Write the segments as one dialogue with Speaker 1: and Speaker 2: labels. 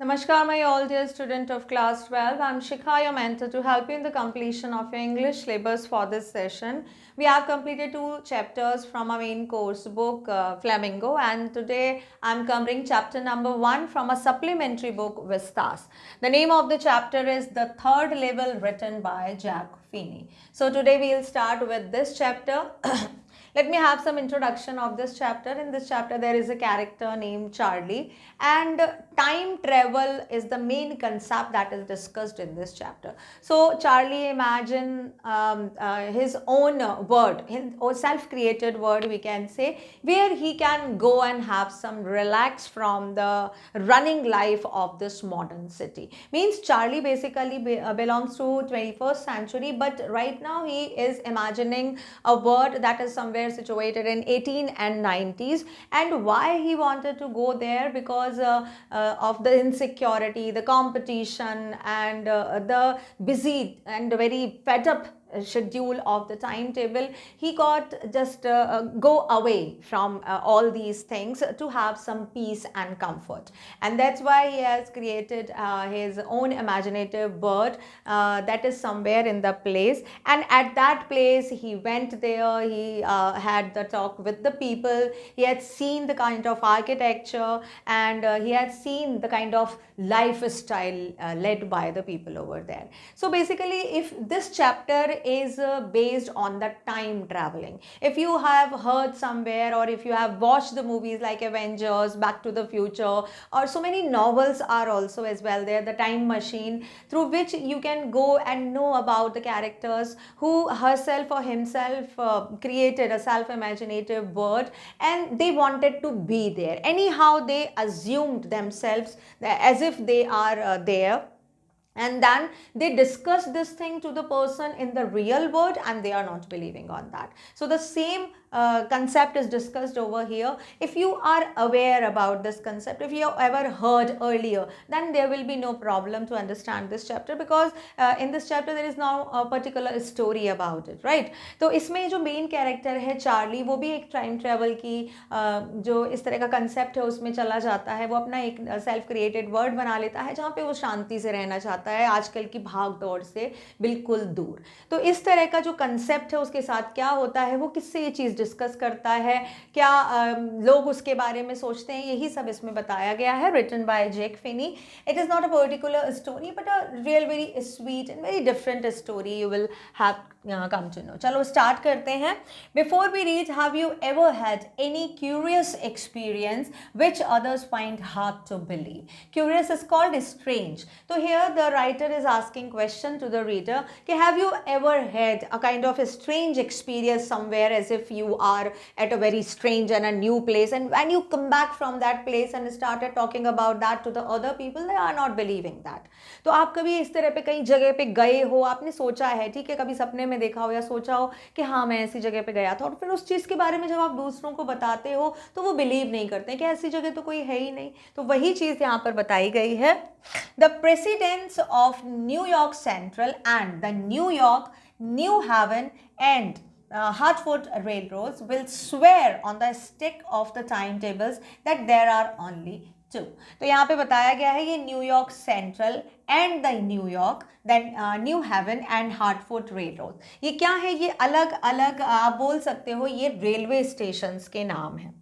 Speaker 1: Namaskar, my all dear student of class 12. I'm Shikha, your mentor, to help you in the completion of your English syllabus for this session. We have completed 2 chapters from our main course book, Flamingo, and today I'm covering chapter number 1 from a supplementary book, Vistas. The name of the chapter is The Third Level, written by Jack Finney. So today we'll start with this chapter. Let me have some introduction of this chapter. In this chapter, there is a character named Charlie, and time travel is the main concept that is discussed in this chapter. So, Charlie imagine his own world, his own self-created world, we can say, where he can go and have some relax from the running life of this modern city. Means Charlie basically belongs to 21st century, but right now he is imagining a world that is somewhere situated in 18 and 90s. And why he wanted to go there? Because of the insecurity, the competition, and the busy and very fed up schedule of the timetable. He got just go away from all these things to have some peace and comfort, and that's why he has created his own imaginative world that is somewhere in the place. And at that place he went there, he had the talk with the people, he had seen the kind of architecture, and he had seen the kind of lifestyle led by the people over there. So basically, if this chapter is based on the time traveling, if you have heard somewhere, or if you have watched the movies like Avengers, Back to the Future, or so many novels are also as well there, the time machine, through which you can go and know about the characters who herself or himself created a self-imaginative world, and they wanted to be there. Anyhow, they assumed themselves as if they are there, and then they discuss this thing to the person in the real world, and they are not believing on that. So the same concept is discussed over here. If you are aware about this concept, if you have ever heard earlier, then there will be no problem to understand this chapter, because in this chapter there is now a particular story about it, right? तो इसमें जो main character है Charlie, वो भी एक time travel की जो इस तरह का कंसेप्ट है उसमें चला जाता है। वो अपना एक सेल्फ क्रिएटेड वर्ल्ड बना लेता है जहाँ पे वो शांति से रहना चाहता है, आजकल की भाग दौड़ से बिल्कुल दूर। तो इस तरह का जो कंसेप्ट है उसके साथ क्या होता है, वो किससे ये चीज़ डिस्कस करता है, क्या लोग उसके बारे में सोचते हैं, यही सब इसमें बताया गया है। Written by Jack Finney. It is not a particular story, but a real very sweet and very different story you will have come to know. चलो स्टार्ट करते हैं। Before we read, have you ever had any curious experience which others find hard to believe? Curious is called strange. So here the writer is asking question to the reader कि have you ever had a kind of a strange experience somewhere, as if you are at a very strange and a new place, and when you come back from that place and started talking about that to the other people, they are not believing that. तो आप कभी इस तरह पे कई जगह पे गए हो, आपने सोचा है, ठीक है, कभी सपने में देखा हो या सोचा हो कि हाँ मैं ऐसी जगह पे गया था, और फिर उस चीज़ के बारे में जब आप दूसरों को बताते हो तो वो बिलीव नहीं करते कि ऐसी जगह तो कोई है ही नहीं। तो वही चीज़ यहाँ पर बताई गई है। The presidents of New York Central and the New York New Haven and Hartford railroads will swear on the stick of the timetables that there are only two. तो यहाँ पे बताया गया है ये New York Central and the New York then New Haven and Hartford railroad, ये क्या है, ये अलग अलग आप बोल सकते हो ये रेलवे स्टेशंस के नाम हैं।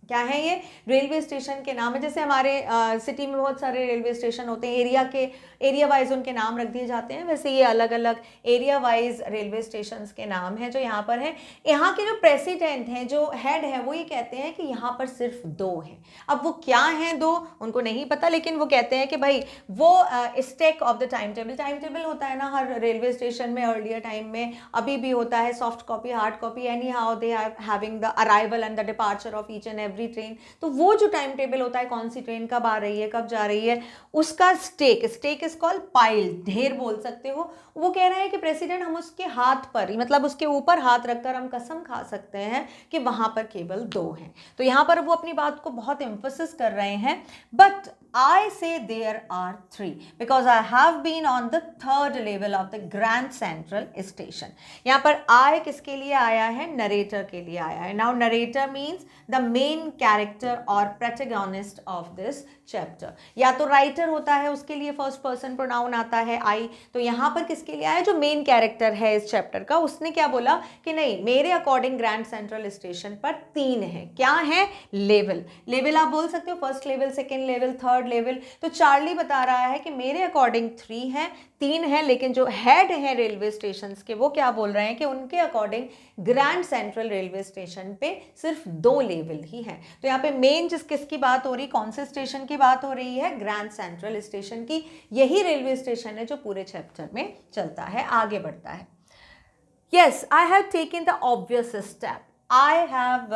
Speaker 1: क्या है ये? रेलवे स्टेशन के नाम है। जैसे हमारे सिटी में बहुत सारे रेलवे स्टेशन होते हैं, एरिया वाइज उनके नाम रख दिए जाते हैं, वैसे ये अलग अलग एरिया वाइज रेलवे स्टेशन के नाम हैं जो यहाँ पर हैं। यहाँ के जो प्रेसिडेंट हैं, जो हेड है, वो ये कहते हैं कि यहाँ पर सिर्फ 2 हैं। अब वो क्या हैं 2, उनको नहीं पता, लेकिन वो कहते हैं कि भाई वो stake of the time table होता है ना हर रेलवे स्टेशन में, अर्लियर टाइम में, अभी भी होता है, soft copy, hard copy, anyhow they are having the arrival and the departure of each and every train. तो वो जो टाइम टेबल होता है, कौन सी ट्रेन कब आ रही है, कब जा रही है, उसका स्टेक इज कॉल्ड पाइल, ढेर बोल सकते हो। वो कह रहे हैं कि प्रेसिडेंट, हम उसके हाथ पर, मतलब उसके ऊपर हाथ रखकर हम कसम खा सकते हैं कि वहां पर केवल 2 हैं। तो यहां पर वो अपनी बात को बहुत एम्फसिस कर रहे हैं। But I say there are three because I have been on the third level of the Grand Central Station. यहाँ पर I किसके लिए आया है? नरेटर के लिए आया है. Now narrator means the main character or protagonist of this chapter. या तो राइटर होता है, उसके लिए फर्स्ट पर्सन प्रोनाउन आता है I. तो यहाँ पर किसके लिए आया? जो मेन कैरेक्टर है इस चैप्टर का, उसने क्या बोला कि नहीं, मेरे अकॉर्डिंग ग्रैंड सेंट्रल स्टेशन पर 3 है. क्या है? लेवल. लेवल आप बोल सकते हो first level, second level, third level. तो चार्ली बता रहा है कि मेरे अकॉर्डिंग 3 है, 3 है, लेकिन जो हेड है रेलवे स्टेशन के वो क्या बोल रहे हैं कि उनके according grand central railway station पे सिर्फ 2 लेवल ही है. तो यहाँ पे मेन किसकी बात हो रही, कौन से स्टेशन की बात हो रही है? ग्रैंड सेंट्रल स्टेशन की. यही रेलवे स्टेशन है जो पूरे चैप्टर में चलता है, आगे बढ़ता है. Yes, I have taken the obvious step. I have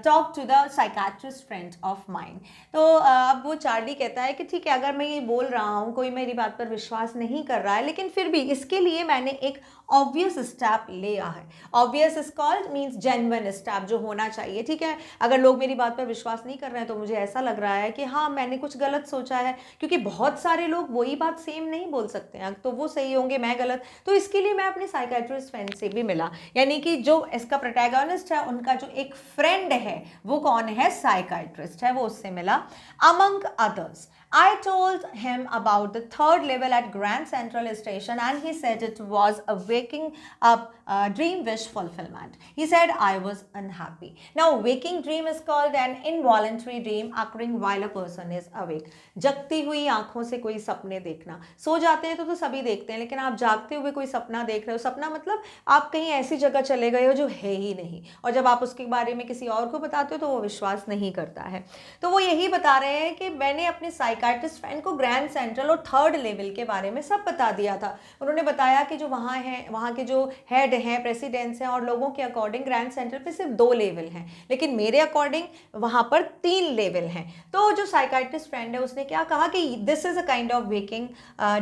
Speaker 1: talked to the psychiatrist friend of mine. तो अब वो चार्ली कहता है कि ठीक है, अगर मैं ये बोल रहा हूँ, कोई मेरी बात पर विश्वास नहीं कर रहा है, लेकिन फिर भी इसके लिए मैंने एक ऑब्वियस स्टेप लिया है. Obvious is called means genuine step, जो होना चाहिए. ठीक है, अगर लोग मेरी बात पर विश्वास नहीं कर रहे हैं तो मुझे ऐसा लग रहा है कि हाँ, मैंने कुछ गलत सोचा है, क्योंकि बहुत सारे लोग वही बात सेम नहीं बोल सकते हैं, तो वो सही होंगे, मैं गलत. तो इसके लिए मैं अपने साइकाइट्रिस्ट फ्रेंड से भी मिला, यानी कि जो इसका प्रोटैगनिस्ट है उनका जो एक फ्रेंड है वो कौन है? साइकाइट्रिस्ट है, वो उससे मिला. Among others I told him about the third level at Grand Central Station and he said it was a waking up dream wish fulfillment. He said I was unhappy. Now waking dream is called an involuntary dream occurring while a person is awake. जगती हुई आंखों से कोई सपने देखना. सो जाते हैं तो सभी देखते हैं, लेकिन आप जागते हुए कोई सपना देख रहे हो, सपना मतलब आप कहीं ऐसी जगह चले गए हो जो है ही नहीं, और जब आप उसके बारे में किसी और को बताते हो तो वो विश्वास नहीं करता है. तो वो यही बता रहे हैं कि मैंने अपने साइकाइट्रिस्ट फ्रेंड को ग्रैंड सेंट्रल और थर्ड लेवल के बारे में सब बता दिया था. उन्होंने बताया कि जो वहाँ हैं, वहाँ के जो हेड हैं, प्रेसिडेंट्स हैं, और लोगों के अकॉर्डिंग ग्रैंड सेंट्रल पे सिर्फ 2 लेवल हैं, लेकिन मेरे अकॉर्डिंग वहाँ पर 3 लेवल हैं. तो जो साइकाइट्रिस्ट फ्रेंड है उसने क्या कहा कि this is a kind of waking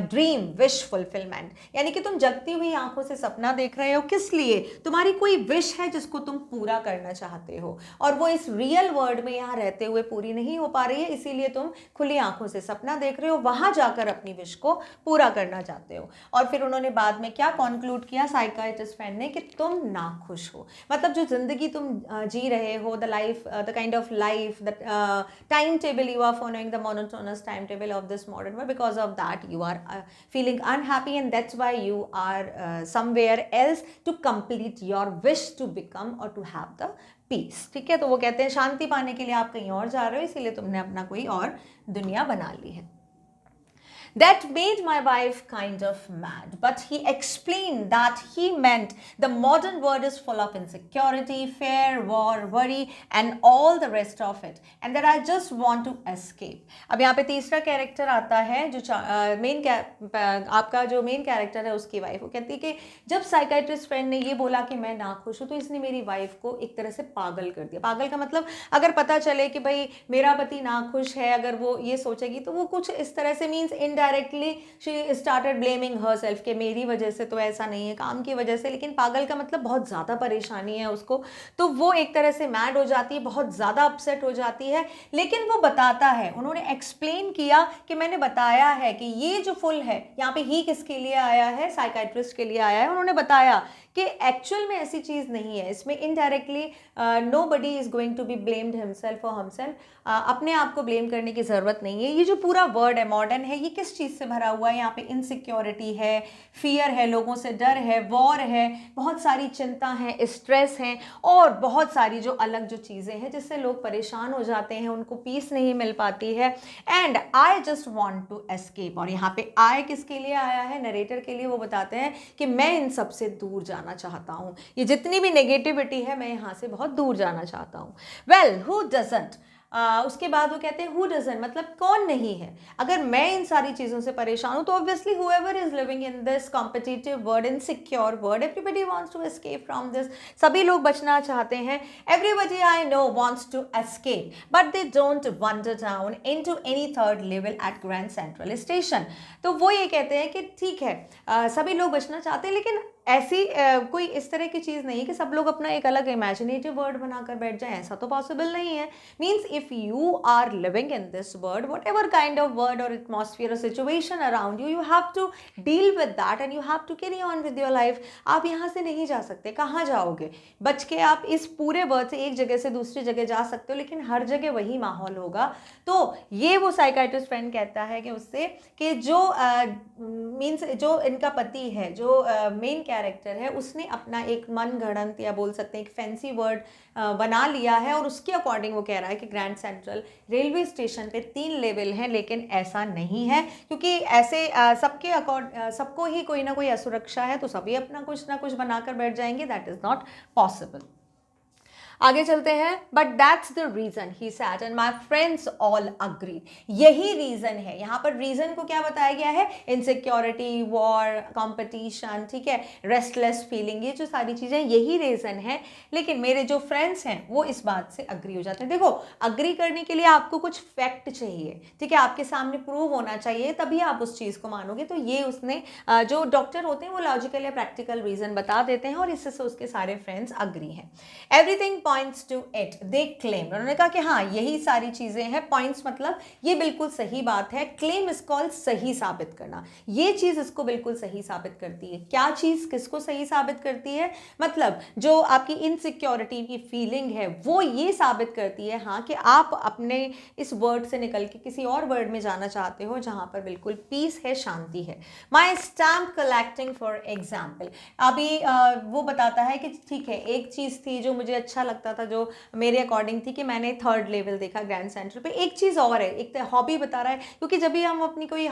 Speaker 1: dream wish fulfilment, यानी कि तुम जगती हुई आंखों से सपना देख रहे हो. किस लिए? तुम्हारी कोई विश है जिसको तुम पूरा करना चाहते हो, और वो इस रियल वर्ल्ड में यहाँ रहते हुए पूरी नहीं हो पा रही है, इसीलिए तुम खुली आंखों से सपना देख रहे हो, वहां जाकर अपनी विश को पूरा करना चाहते हो. और फिर उन्होंने बाद में क्या कॉन्क्लूड किया साइकाइट्रिस्ट फ्रेंड ने, कि तुम नाखुश हो, मतलब जो जिंदगी तुम जी रहे हो, the life, the kind of life, the time table you are following, the monotonous time table of this modern world, because of that you are feeling unhappy and that's why you are somewhere else to complete your wish to become or to have the peace. ठीक है, तो वो कहते हैं शांति पाने के लिए आप कहीं और जा रहे हो, इसीलिए तुमने अपना कोई और दुनिया बना ली है. That made my wife kind of mad, but he explained that he meant the modern world is full of insecurity, fear, war, worry and all the rest of it and that I just want to escape. अब यहाँ पे तीसरा character आता है जो आपका जो main character है उसकी वाइफ. वो कहती है कि जब साइकाइट्रिस्ट फ्रेंड ने ये बोला कि मैं नाखुश हूँ तो इसने मेरी वाइफ को एक तरह से पागल कर दिया. पागल का मतलब अगर पता चले कि भाई मेरा पति नाखुश है, अगर वो ये सोचेगी तो वो कुछ इस तरह से means indirectly she started blaming herself कि मेरी वजह से तो ऐसा नहीं है, काम की वजह से. लेकिन पागल का मतलब बहुत ज़्यादा परेशानी है उसको, तो वो एक तरह से मैड हो जाती है, बहुत ज़्यादा अपसेट हो जाती है. लेकिन वो बताता है, उन्होंने एक्सप्लेन किया कि मैंने बताया है कि ये जो फुल है, यहाँ पे ही किसके लिए आया है? साइकाइट्रिस्ट के लिए आया है. उन्होंने बताया कि एक्चुअल में ऐसी चीज़ नहीं है, इसमें indirectly nobody is going to be blamed himself और हमसेल्फ. अपने आप को ब्लेम करने की ज़रूरत नहीं है. ये जो पूरा वर्ड है मॉडर्न है, ये किस चीज़ से भरा हुआ है? यहाँ पे इनसिक्योरिटी है, फियर है, लोगों से डर है, वॉर है, बहुत सारी चिंता है, स्ट्रेस है, और बहुत सारी जो अलग जो चीज़ें हैं जिससे लोग परेशान हो जाते हैं, उनको पीस नहीं मिल पाती है. And I just want to escape. और यहाँ पे आई किसके लिए आया है? नरेटर के लिए. वो बताते हैं कि मैं इन सब से दूर जाना चाहता हूँ, ये जितनी भी नेगेटिविटी है मैं यहाँ से बहुत दूर जाना चाहता हूँ. Well who doesn't. उसके बाद वो कहते हैं हु डजंट मतलब कौन नहीं है. अगर मैं इन सारी चीज़ों से परेशान हूँ तो obviously whoever is living in this competitive world, insecure world, everybody wants to escape from this. सभी लोग बचना चाहते हैं. Everybody I know wants to escape but they don't wander down into any third level at Grand Central station. तो वो ये कहते हैं कि ठीक है, सभी लोग बचना चाहते हैं, लेकिन ऐसी कोई इस तरह की चीज़ नहीं है कि सब लोग अपना एक अलग इमेजिनेटिव वर्ड बनाकर बैठ जाएं, ऐसा तो पॉसिबल नहीं है. Means if you are living in this world, whatever kind of world और एटमॉस्फियर और situation around you, you have to deal with that and you have to carry on with your life. आप यहाँ से नहीं जा सकते, कहाँ जाओगे? बच के आप इस पूरे वर्ड से एक जगह से दूसरी जगह जा सकते हो, लेकिन हर जगह वही माहौल होगा. तो ये वो साइकाइट्रिस्ट फ्रेंड कहता है कि उससे कि जो मीन्स जो इनका पति है, जो मेन कैरेक्टर है, उसने अपना एक मन गढ़ंत या बोल सकते हैं एक फैंसी वर्ड बना लिया है और उसके अकॉर्डिंग वो कह रहा है कि ग्रैंड सेंट्रल रेलवे स्टेशन पे 3 लेवल हैं, लेकिन ऐसा नहीं है, क्योंकि ऐसे सबको ही कोई ना कोई असुरक्षा है, तो सभी अपना कुछ ना कुछ बनाकर बैठ जाएंगे. That is not possible. आगे चलते हैं. But that's the reason he said and my friends all agree. यही रीजन है. यहाँ पर रीजन को क्या बताया गया है? इनसिक्योरिटी, वॉर, कॉम्पिटिशन, ठीक है, रेस्टलेस फीलिंग, ये जो सारी चीजें यही रीजन है. लेकिन मेरे जो फ्रेंड्स हैं वो इस बात से अग्री हो जाते हैं. देखो, अग्री करने के लिए आपको कुछ फैक्ट चाहिए, ठीक है, आपके सामने प्रूव होना चाहिए, तभी आप उस चीज को मानोगे. तो ये उसने जो डॉक्टर होते हैं वो लॉजिकल या प्रैक्टिकल रीजन बता देते हैं और इससे उसके सारे फ्रेंड्स अग्री हैं. Everything points to it, they claim. उन्होंने कहा कि हाँ यही सारी चीजें हैं. पॉइंट्स मतलब ये बिल्कुल सही बात है. क्लेम इज कॉल्ड सही साबित करना. ये चीज इसको बिल्कुल सही साबित करती है. क्या चीज किसको सही साबित करती है? मतलब जो आपकी इनसिक्योरिटी की फीलिंग है वो ये साबित करती है हाँ कि आप अपने इस वर्ड से निकल के किसी और वर्ड में जाना चाहते हो जहां पर बिल्कुल पीस है, शांति है. माई स्टैम्प कलेक्टिंग फॉर एग्जाम्पल. अभी वो बताता है कि ठीक है, एक चीज थी जो मुझे अच्छा लगता था, जो मेरे अकॉर्डिंग थी, कि मैंने 3rd लेवल देखा ग्रैंड सेंट्रल पे. एक चीज़ और है, एक हॉबी बता रहा है, क्योंकि जब भी हम अपनी कोई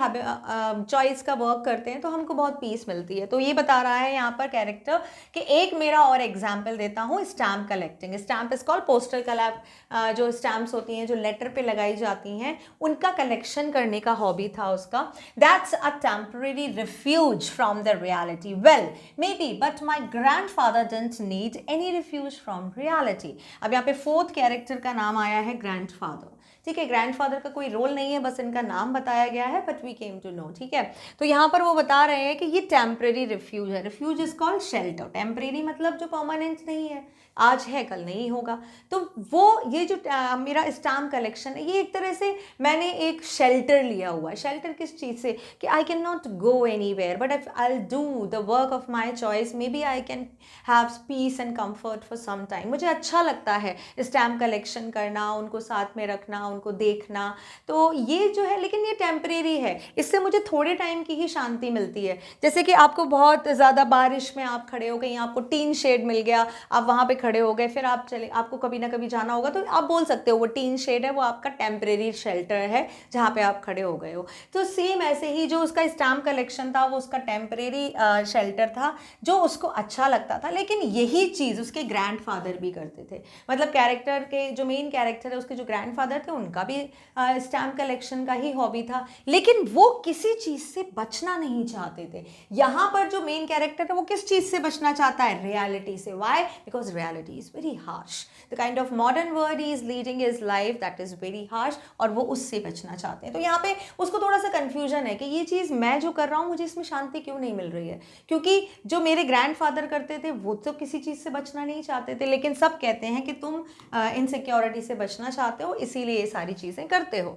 Speaker 1: चॉइस का वर्क करते हैं तो हमको बहुत पीस मिलती है. तो ये बता रहा है यहाँ पर कैरेक्टर कि एक मेरा और एग्जाम्पल देता हूँ, stamp collecting. Stamp is called postal collect. जो स्टैम्प्स होती हैं जो लेटर पे लगाई जाती हैं, उनका कलेक्शन करने का हॉबी था उसका. That's a temporary refuse from the reality. Well may be, but my grand father didn't need any refuse from reality. अब यहाँ पे 4th कैरेक्टर का नाम आया है ग्रैंडफादर. ठीक है, ग्रैंडफादर का कोई रोल नहीं है, बस इनका नाम बताया गया है, but we came to know. ठीक है, तो यहाँ पर वो बता रहे हैं कि ये टेम्परेरी रिफ्यूज है. Refuge is called shelter. Temporary मतलब जो परमानेंट नहीं है, आज है कल नहीं होगा. तो वो ये जो मेरा स्टैम्प कलेक्शन है, ये एक तरह से मैंने एक शेल्टर लिया हुआ है. शेल्टर किस चीज़ से? कि I can not go anywhere, but if I do the work of my choice, maybe I can have peace and comfort for some time. मुझे अच्छा लगता है स्टैम्प कलेक्शन करना, उनको साथ में रखना, उनको देखना. तो ये जो है, लेकिन ये टेम्परेरी है, इससे मुझे थोड़े टाइम की ही शांति मिलती है. जैसे कि आपको बहुत ज़्यादा बारिश में आप खड़े हो, कहीं आपको टीन शेड मिल गया, आप वहाँ पे खड़े हो गए, फिर आप चले, आपको कभी ना कभी जाना होगा, तो आप बोल सकते हो वो टीन शेड है, वो आपका टेम्परेरी शेल्टर है जहाँ पे आप खड़े हो गए हो. तो सेम ऐसे ही जो उसका स्टैम्प कलेक्शन था वो उसका टेम्परेरी शेल्टर था जो उसको अच्छा लगता था. लेकिन यही चीज़ उसके ग्रैंडफादर भी करते थे. मतलब कैरेक्टर के जो मेन कैरेक्टर है, उसके जो ग्रैंडफादर थे, उनका भी स्टैम्प कलेक्शन का ही हॉबी था, लेकिन वो किसी चीज़ से बचना नहीं चाहते थे. यहाँ पर जो मेन कैरेक्टर है वो किस चीज़ से बचना चाहता है? रियलिटी से. Why? Because reality is very harsh. The kind of modern world he is leading is life that is very harsh, और वो उससे बचना चाहते हैं. तो यहाँ पे उसको थोड़ा सा कन्फ्यूजन है कि ये चीज़ मैं जो कर रहा हूँ, मुझे इसमें शांति क्यों नहीं मिल रही है, क्योंकि जो मेरे ग्रैंडफादर करते थे वो तो किसी चीज़ से बचना नहीं चाहते थे, लेकिन सब कहते हैं कि तुम इनसिक्योरिटी से बचना चाहते हो, इसीलिए ये सारी चीज़ें करते हो.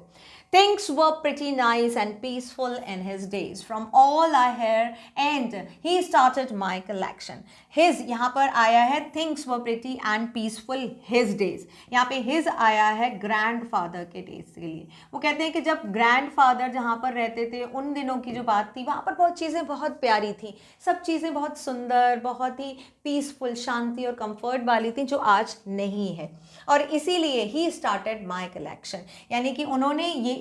Speaker 1: Things were pretty nice and peaceful in his days. From all I hear, and he started my collection. His यहाँ पर आया है things were pretty and peaceful his days. यहाँ पे his आया है grandfather के days के लिए. वो कहते हैं कि जब grandfather जहाँ पर रहते थे, उन दिनों की जो बात थी, वहाँ पर बहुत चीज़ें बहुत प्यारी थी, सब चीज़ें बहुत सुंदर, बहुत ही पीसफुल, शांति और कंफर्ट वाली थी, जो आज नहीं है. और इसीलिए ही स्टार्टेड माई कलेक्शन, यानी कि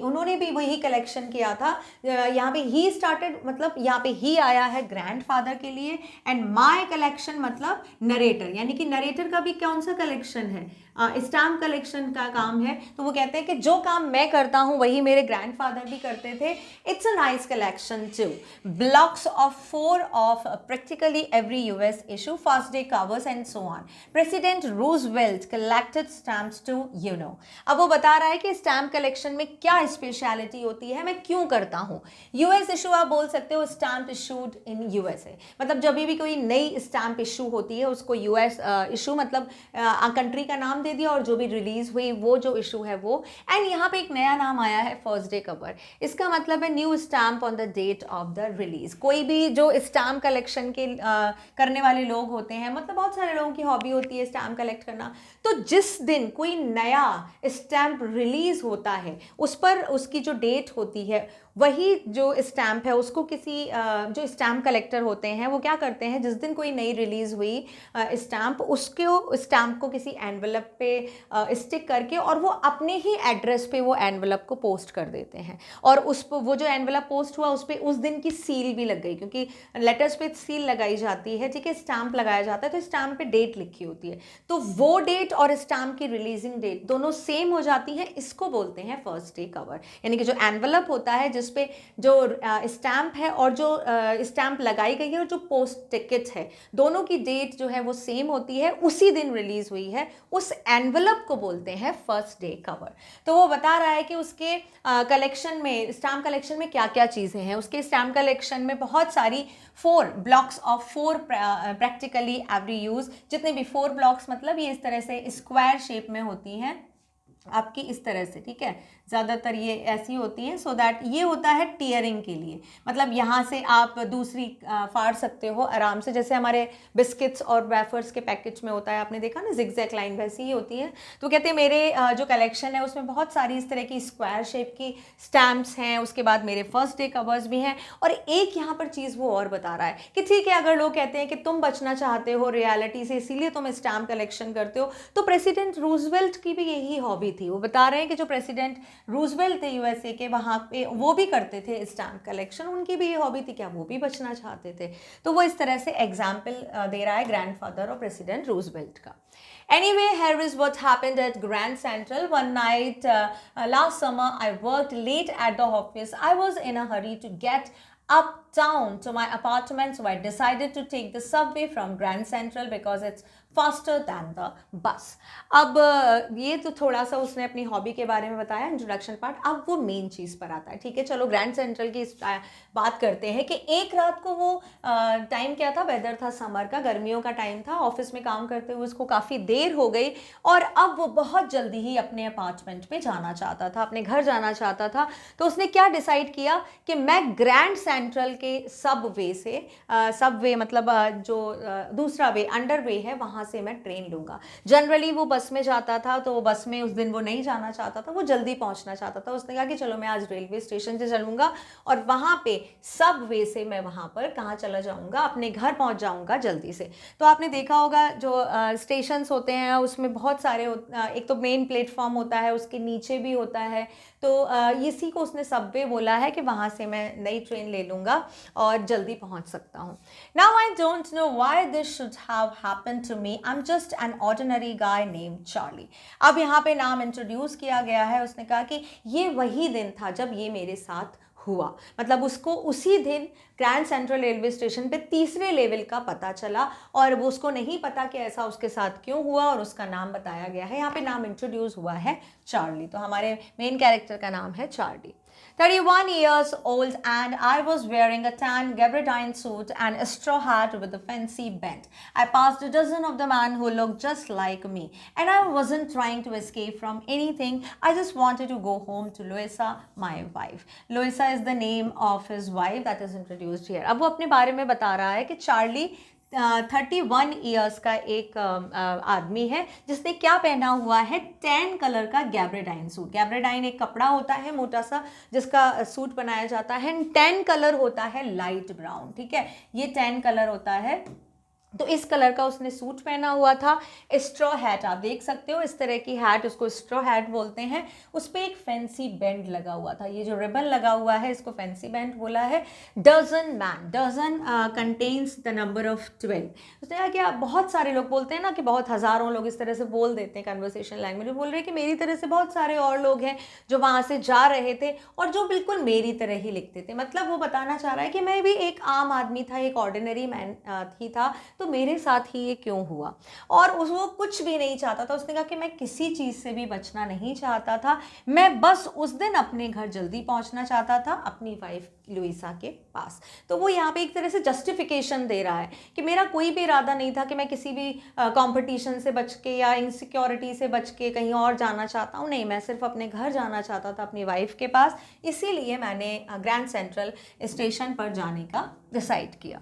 Speaker 1: उन्होंने भी वही कलेक्शन किया था. यहाँ पे ही स्टार्टेड मतलब यहाँ पे ही आया है ग्रैंडफादर के लिए, एंड माई कलेक्शन मतलब नरेटर, यानी कि नरेटर का भी कौन सा कलेक्शन है? स्टैम्प कलेक्शन का काम है, तो वो कहते हैं कि जो काम मैं करता हूँ वही मेरे ग्रैंडफादर भी करते थे. It's a nice collection too. Blocks of 4 of practically every US issue, first day covers and so on. President Roosevelt collected stamps to, you know. अब वो बता रहा है कि स्टैम्प कलेक्शन में क्या स्पेशलिटी होती है, मैं क्यों करता हूँ. यूएस इशू आप बोल सकते हो, स्टैम्प इशूड इन यूएसए. मतलब जब भी कोई नई स्टैम्प इशू होती है उसको यूएस इशू मतलब कंट्री का नाम दे दिया और जो भी रिलीज हुई वो जो इशू है वो. एंड यहाँ पे एक नया नाम आया है, फर्स्ट डे कवर. इसका मतलब है new stamp on the date of the release. कोई भी जो स्टैम्प कलेक्शन के करने वाले लोग होते हैं, मतलब बहुत सारे लोगों की हॉबी होती है स्टैम्प कलेक्ट करना, तो जिस दिन कोई नया स्टैम्प रिलीज होता है उस पर उसकी जो डेट होती है, वही जो स्टैम्प है उसको किसी जो स्टैम्प कलेक्टर होते हैं वो क्या करते हैं, जिस दिन कोई नई रिलीज हुई स्टैम्प, उसके स्टैम्प को किसी एनवलप पे स्टिक करके और वो अपने ही एड्रेस पे वो एनवलप को पोस्ट कर देते हैं. और उस वो जो एनवलप पोस्ट हुआ उस पर उस दिन की सील भी लग गई, क्योंकि लेटर्स पे सील लगाई जाती है, ठीक है, स्टैम्प लगाया जाता है, तो स्टैम्प पे डेट लिखी होती है, तो वो डेट और स्टैम्प की रिलीजिंग डेट दोनों सेम हो जाती है. इसको बोलते हैं फर्स्ट डे कवर. यानी कि जो एनवलप होता है जिसपे जो स्टैम्प है और जो स्टैम्प लगाई गई है और जो पोस्ट टिकट है, दोनों की डेट जो है वो सेम होती है, उसी दिन रिलीज हुई है, उस एनवलप को बोलते हैं फर्स्ट डे कवर. तो वो बता रहा है कि उसके कलेक्शन में, स्टैम्प कलेक्शन में क्या क्या चीज़ें हैं. उसके स्टैम्प कलेक्शन में बहुत सारी 4 blocks of 4 practically every use. जितने भी 4 ब्लॉक्स मतलब ये इस तरह से स्क्वायर शेप में होती हैं आपकी, इस तरह से, ठीक है, ज़्यादातर ये ऐसी होती हैं. सो दैट ये होता है टीयरिंग के लिए, मतलब यहाँ से आप दूसरी फाड़ सकते हो आराम से, जैसे हमारे बिस्किट्स और वेफर्स के पैकेज में होता है, आपने देखा ना जिगजैग लाइन, वैसी ही होती है. तो कहते हैं मेरे जो कलेक्शन है उसमें बहुत सारी इस तरह की स्क्वायर शेप की स्टैम्प्स हैं. उसके बाद मेरे फर्स्ट डे कवर्स भी हैं. और एक यहाँ पर चीज़ वो और बता रहा है कि ठीक है, अगर लोग कहते हैं कि तुम बचना चाहते हो रियलिटी से इसीलिए तुम स्टैम्प कलेक्शन करते हो, तो प्रेसिडेंट रूजवेल्ट की भी यही हॉबी थी. वो बता रहे हैं कि जो प्रेसिडेंट रूजवेल्ट थे यूएसए के, वहाँ पे वो भी करते थे स्टैम्प कलेक्शन, उनकी भी ये हॉबी थी, क्या वो भी बचना चाहते थे. तो वो इस तरह से एग्जाम्पल दे रहा है ग्रैंडफादर और प्रेसिडेंट रूजवेल्ट का. Anyway, here is what happened at Grand Central. One night last summer, I worked late at the office. I was in a hurry to get uptown to my apartment, so I decided to take the subway from Grand Central because it's faster than the bus. अब ये तो थोड़ा सा उसने अपनी hobby के बारे में बताया, इंट्रोडक्शन पार्ट. अब वो मेन चीज़ पर आता है, ठीक है. चलो ग्रैंड सेंट्रल की बात करते हैं कि एक रात को वो टाइम क्या था, वेदर था समर का, गर्मियों का टाइम था, ऑफिस में काम करते हुए उसको काफ़ी देर हो गई और अब वो बहुत जल्दी ही अपने अपार्टमेंट पे जाना चाहता था, अपने घर जाना चाहता था. तो उसने क्या डिसाइड किया कि मैं ग्रैंड सेंट्रल के सबवे से, सबवे मतलब जो दूसरा वे, अंडर वे है, वहाँ से मैं ट्रेन लूँगा. जनरली वो बस में जाता था, तो बस में उस दिन वो नहीं जाना चाहता था, वो जल्दी पहुँचना चाहता था. उसने कहा कि चलो मैं आज रेलवे स्टेशन से चलूँगा और वहाँ पे सबवे से मैं वहाँ पर कहाँ चला जाऊँगा, अपने घर पहुँच जाऊँगा जल्दी से. तो आपने देखा होगा जो स्टेशंस होते हैं उसमें बहुत सारे एक तो मेन प्लेटफॉर्म होता है, उसके नीचे भी होता है. तो इसी को उसने सबवे बोला है कि वहाँ से मैं नई ट्रेन ले लूँगा और जल्दी पहुँच सकता हूँ. Now I don't know why this should have happened to me. I am just an ordinary guy named Charlie. अब यहाँ पे नाम इंट्रोड्यूस किया गया है. उसने कहा कि ये वही दिन था जब ये मेरे साथ हुआ. मतलब उसको उसी दिन ग्रैंड सेंट्रल रेलवे स्टेशन पे तीसरे लेवल का पता चला और वो उसको नहीं पता कि ऐसा उसके साथ क्यों हुआ और उसका नाम बताया गया है. यहाँ पे नाम इंट्रोड्यूस हुआ है चार्ली. तो हमारे मेन कैरेक्टर का नाम है Charlie. 31 years old and I was wearing a tan gabardine suit and a straw hat with a fancy band. I passed a dozen of the men who looked just like me and I wasn't trying to escape from anything. I just wanted to go home to Louisa, my wife. Louisa is the name of his wife that is introduced here. अब वो अपने बारे में बता रहा है कि Charlie 31 years का एक आदमी है जिसने क्या पहना हुआ है, टैन कलर का गैब्रेडाइन सूट. गैब्रेडाइन एक कपड़ा होता है मोटा सा जिसका सूट बनाया जाता है. टैन कलर होता है लाइट ब्राउन, ठीक है, ये टैन कलर होता है तो इस कलर का उसने सूट पहना हुआ था। स्ट्रॉ हैट आप देख सकते हो, इस तरह की हैट, उसको स्ट्रॉ हैट बोलते हैं। उस पर एक फैंसी बैंड लगा हुआ था, ये जो रिबन लगा हुआ है इसको फैंसी बैंड बोला है। Dozen man, dozen contains the number of 12। उसने कहा कि आप, बहुत सारे लोग बोलते हैं ना कि बहुत हज़ारों लोग इस तरह से बोल देते हैं कन्वर्सेशन लैंग्वेज में, बोल रहे हैं कि मेरी तरह से बहुत सारे और लोग हैं जो वहाँ से जा रहे थे और जो बिल्कुल मेरी तरह ही लिखते थे। मतलब वो बताना चाह रहा है कि मैं भी एक आम आदमी था, एक ऑर्डिनरी मैन ही था, तो मेरे साथ ही ये क्यों हुआ। और वो कुछ भी नहीं चाहता था। उसने कहा कि मैं किसी चीज़ से भी बचना नहीं चाहता था, मैं बस उस दिन अपने घर जल्दी पहुंचना चाहता था, अपनी वाइफ लुइसा के पास। तो वो यहाँ पे एक तरह से जस्टिफिकेशन दे रहा है कि मेरा कोई भी इरादा नहीं था कि मैं किसी भी कंपटीशन से बच के या इनसिक्योरिटी से बच के कहीं और जाना चाहता हूँ। नहीं, मैं सिर्फ अपने घर जाना चाहता था, अपनी वाइफ के पास। इसीलिए मैंने ग्रैंड सेंट्रल स्टेशन पर जाने का डिसाइड किया।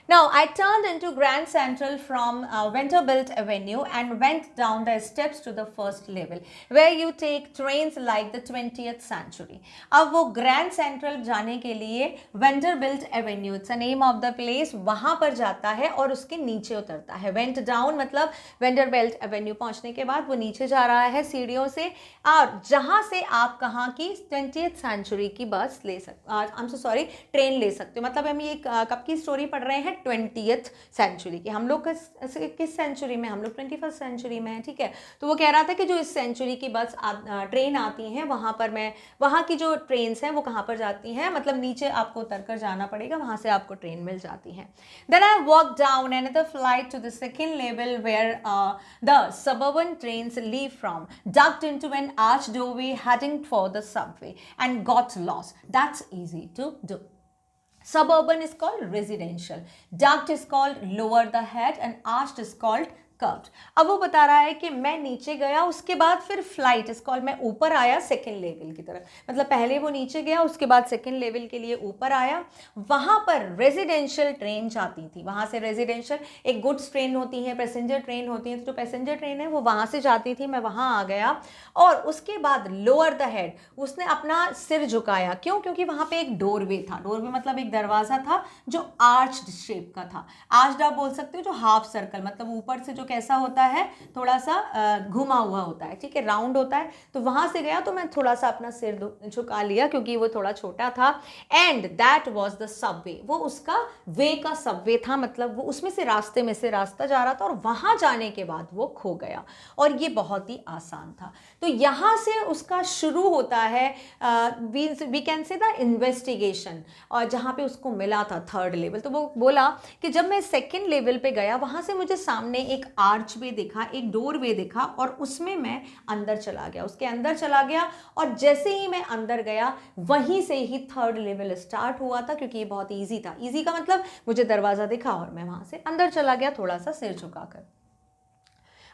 Speaker 1: Now, I turned into Grand Central from Vanderbilt Avenue and went down the steps to the first level, where you take trains like the 20th century. अब वो Grand Central जाने के लिए Vanderbilt Avenue, it's the name of the place, वहाँ पर जाता है और उसके नीचे उतरता है। Went down मतलब Vanderbilt Avenue पहुँचने के बाद वो नीचे जा रहा है सीढ़ियों से, और जहाँ से आप कहाँ की 20th century की बस ले सकते, I am so sorry, train ले सकते हो। मतलब हम ये कब की स्टोरी पढ़ रहे हैं, 20th सेंचुरी की। हम लोग किस सेंचुरी में, हम लोग 21st सेंचुरी में हैं, ठीक है। तो वो कह रहा था कि जो इस सेंचुरी की बस ट्रेन आती हैं, वहाँ पर मैं, वहाँ की जो ट्रेन्स हैं वो कहाँ पर जाती हैं, मतलब नीचे आपको उतर कर जाना पड़ेगा, वहाँ से आपको ट्रेन मिल जाती है। Then I walk down another flight to the second level where the suburban trains leave from, ducked into an arched doorway heading for the subway and got lost. That's easy to do. Suburban is called residential, duct is called lower the head, and arched is called curved. अब वो बता रहा है कि मैं नीचे गया, उसके बाद फिर फ्लाइट इस कॉल, मैं ऊपर आया सेकेंड लेवल की तरफ। मतलब पहले वो नीचे गया, उसके बाद सेकेंड लेवल के लिए ऊपर आया। वहाँ पर रेजिडेंशियल ट्रेन जाती थी, वहाँ से रेजिडेंशियल एक गुड्स ट्रेन होती है, पैसेंजर ट्रेन होती है, तो जो पैसेंजर ट्रेन है वो वहाँ से जाती थी। मैं वहाँ आ गया और उसके बाद लोअर द हेड, उसने अपना सिर झुकाया। क्यों? क्योंकि वहाँ पे एक डोरवे था। डोरवे मतलब एक दरवाज़ा था जो आर्च्ड शेप का था। आर्च्ड आप बोल सकते हो जो हाफ सर्कल, मतलब ऊपर से जो कैसा होता है, थोड़ा सा घुमा हुआ होता है, ठीक है, राउंड होता है। तो वहां से गया तो मैं थोड़ा सा अपना सिर झुका लिया क्योंकि वो थोड़ा छोटा था। And that was the Subway, वो उसका वे का सबवे था, मतलब वो उसमें से रास्ते में से रास्ता जा रहा था और वहां जाने के बाद वो खो गया। और ये बहुत ही आसान था। तो यहां से उसका शुरू होता है, we can say the investigation, और जहां पे उसको मिला था थर्ड लेवल। तो वो बोला कि जब मैं सेकेंड लेवल पे गया, वहां से मुझे सामने एक आर्च वे दिखा, एक डोर वे दिखा, और उसमें मैं अंदर चला गया, उसके अंदर चला गया। और जैसे ही मैं अंदर गया, वहीं से ही थर्ड लेवल स्टार्ट हुआ था, क्योंकि ये बहुत ईजी था। ईजी का मतलब मुझे दरवाजा दिखा और मैं वहां से अंदर चला गया, थोड़ा सा सिर झुकाकर।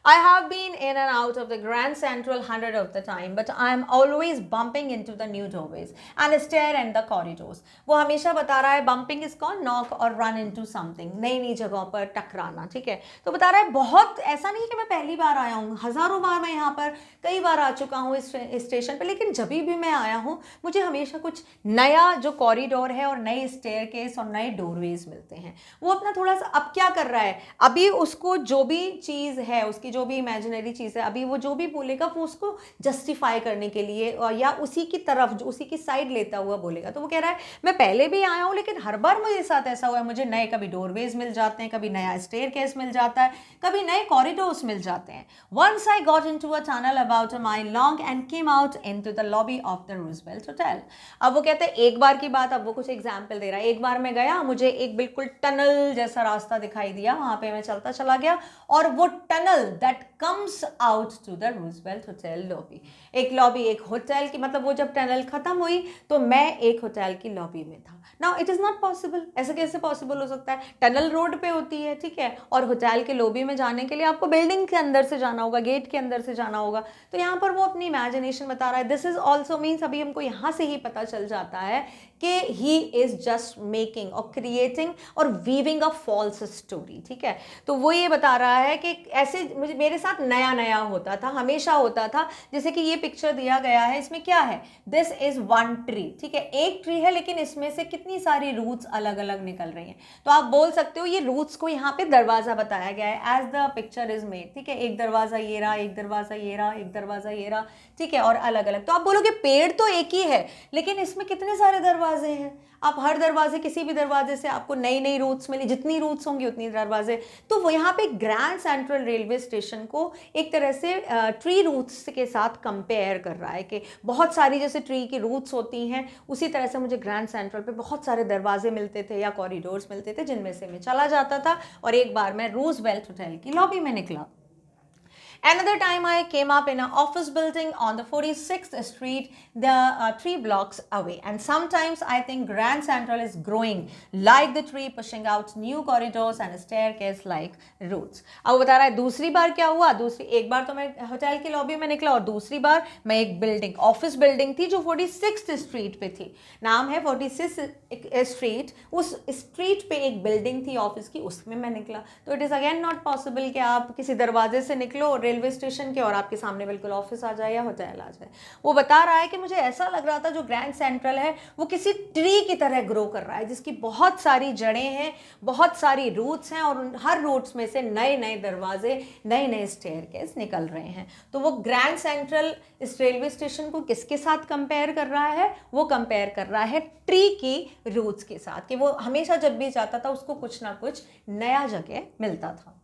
Speaker 1: I have been in and out of the Grand Central hundred of the time, but I am always bumping into the new doorways and stare in the corridors. वो हमेशा बता रहा है, bumping is called knock और run into something, नई नई जगहों पर टकराना, ठीक है। तो बता रहा है बहुत, ऐसा नहीं कि मैं पहली बार आया हूँ, हज़ारों बार मैं यहाँ पर कई बार आ चुका हूँ इस स्टेशन पर, लेकिन जब भी मैं आया हूँ मुझे हमेशा कुछ नया जो कॉरिडोर है और नए स्टेयरकेस और नए डोरवेज मिलते हैं। वो अपना थोड़ा सा अब क्या कर रहा है, अभी उसको जो भी चीज़ है, उसकी जो भी इमेजिनरी चीज़ है, अभी वो जो भी बोलेगा वो उसको जस्टिफाई करने के लिए या उसी की तरफ, जो उसी की साइड लेता हुआ बोलेगा। तो वो कह रहा है मैं पहले भी आया हूँ, लेकिन हर बार मेरे साथ ऐसा हुआ है, मुझे नए कभी डोरवेज मिल जाते हैं, कभी नया स्टेयरकेस मिल जाता है, कभी नए कॉरिडोर्स मिल जाते हैं। Once I got into a tunnel about a mile long and came out into the lobby of the Roosevelt hotel. अब वो कहते हैं एक बार की बात, अब वो कुछ एग्जाम्पल दे रहा है। एक बार मैं गया, मुझे एक बिल्कुल टनल जैसा रास्ता दिखाई दिया, वहां पे मैं चलता चला गया, और वो tunnel that comes out to the Roosevelt hotel lobby, एक लॉबी, एक होटल की, मतलब वो जब टनल खत्म हुई तो मैं एक होटल की लॉबी में था। Now it is not possible, ऐसे कैसे पॉसिबल हो सकता है? टनल रोड पे होती है, ठीक है, और होटल के लॉबी में जाने के लिए आपको बिल्डिंग के अंदर से जाना होगा, गेट के अंदर से जाना होगा। तो यहाँ पर वो अपनी इमेजिनेशन बता रहा है। दिस इज ऑल्सो मीन्स, अभी हमको यहाँ से ही पता चल जाता है कि ही इज जस्ट मेकिंग और क्रिएटिंग और वीविंग अ फॉल्स स्टोरी, ठीक है। तो वो ये बता रहा है कि ऐसे मुझे मेरे साथ नया नया होता था, हमेशा होता था। जैसे कि ये पिक्चर दिया गया है, इसमें क्या है, दिस इज वन ट्री, ठीक है, एक ट्री है लेकिन इसमें से कितनी सारी रूट्स अलग अलग निकल रही हैं। तो आप बोल सकते हो ये रूट्स को यहाँ पे दरवाजा बताया गया है as the picture is made, ठीक है। एक दरवाजा ये रहा, एक दरवाजा ये रहा, एक दरवाजा ये रहा, ठीक है, और अलग अलग। तो आप बोलोगे पेड़ तो एक ही है लेकिन इसमें कितने सारे दरवाजे हैं। आप हर दरवाजे, किसी भी दरवाजे से आपको नई नई रूट्स मिली, जितनी रूट्स होंगी उतनी दरवाजे। तो वो यहाँ पे ग्रैंड सेंट्रल रेलवे स्टेशन को एक तरह से ट्री रूट्स के साथ कंपेयर कर रहा है कि बहुत सारी जैसे ट्री की रूट्स होती हैं, उसी तरह से मुझे ग्रैंड सेंट्रल पे बहुत सारे दरवाजे मिलते थे या कॉरिडोर्स मिलते थे, जिनमें से मैं चला जाता था। और एक बार मैं रूजवेल्ट होटल की लॉबी में निकला। Another time I came up in an office building on the 46th Street, the 3 blocks away. And sometimes I think Grand Central is growing like the tree, pushing out new corridors and staircase like roots. अब बता रहा है दूसरी बार क्या हुआ। दूसरी एक बार तो मैं होटल की लॉबी में निकला और दूसरी बार मैं एक बिल्डिंग, ऑफिस बिल्डिंग थी जो 46th स्ट्रीट पे थी। नाम है 46th स्ट्रीट। उस स्ट्रीट पे एक बिल्डिंग थी ऑफिस की, उसमें मैं निकला। तो it is again not possible कि आप किसी दरवाजे से निकलो रेलवे स्टेशन के और आपके सामने बिल्कुल ऑफिस आ जाए या होटल आ जाए। वो बता रहा है कि मुझे ऐसा लग रहा था जो ग्रैंड सेंट्रल है वो किसी ट्री की तरह ग्रो कर रहा है, जिसकी बहुत सारी जड़ें हैं, बहुत सारी रूट्स हैं और हर रूट्स में से नए नए दरवाजे, नए नए स्टेयरकेस निकल रहे हैं। तो वो ग्रैंड सेंट्रल इस रेलवे स्टेशन को किसके साथ कंपेयर कर रहा है? वो कंपेयर कर रहा है ट्री की रूट्स के साथ, कि वो हमेशा जब भी जाता था उसको कुछ ना कुछ नया जगह मिलता था।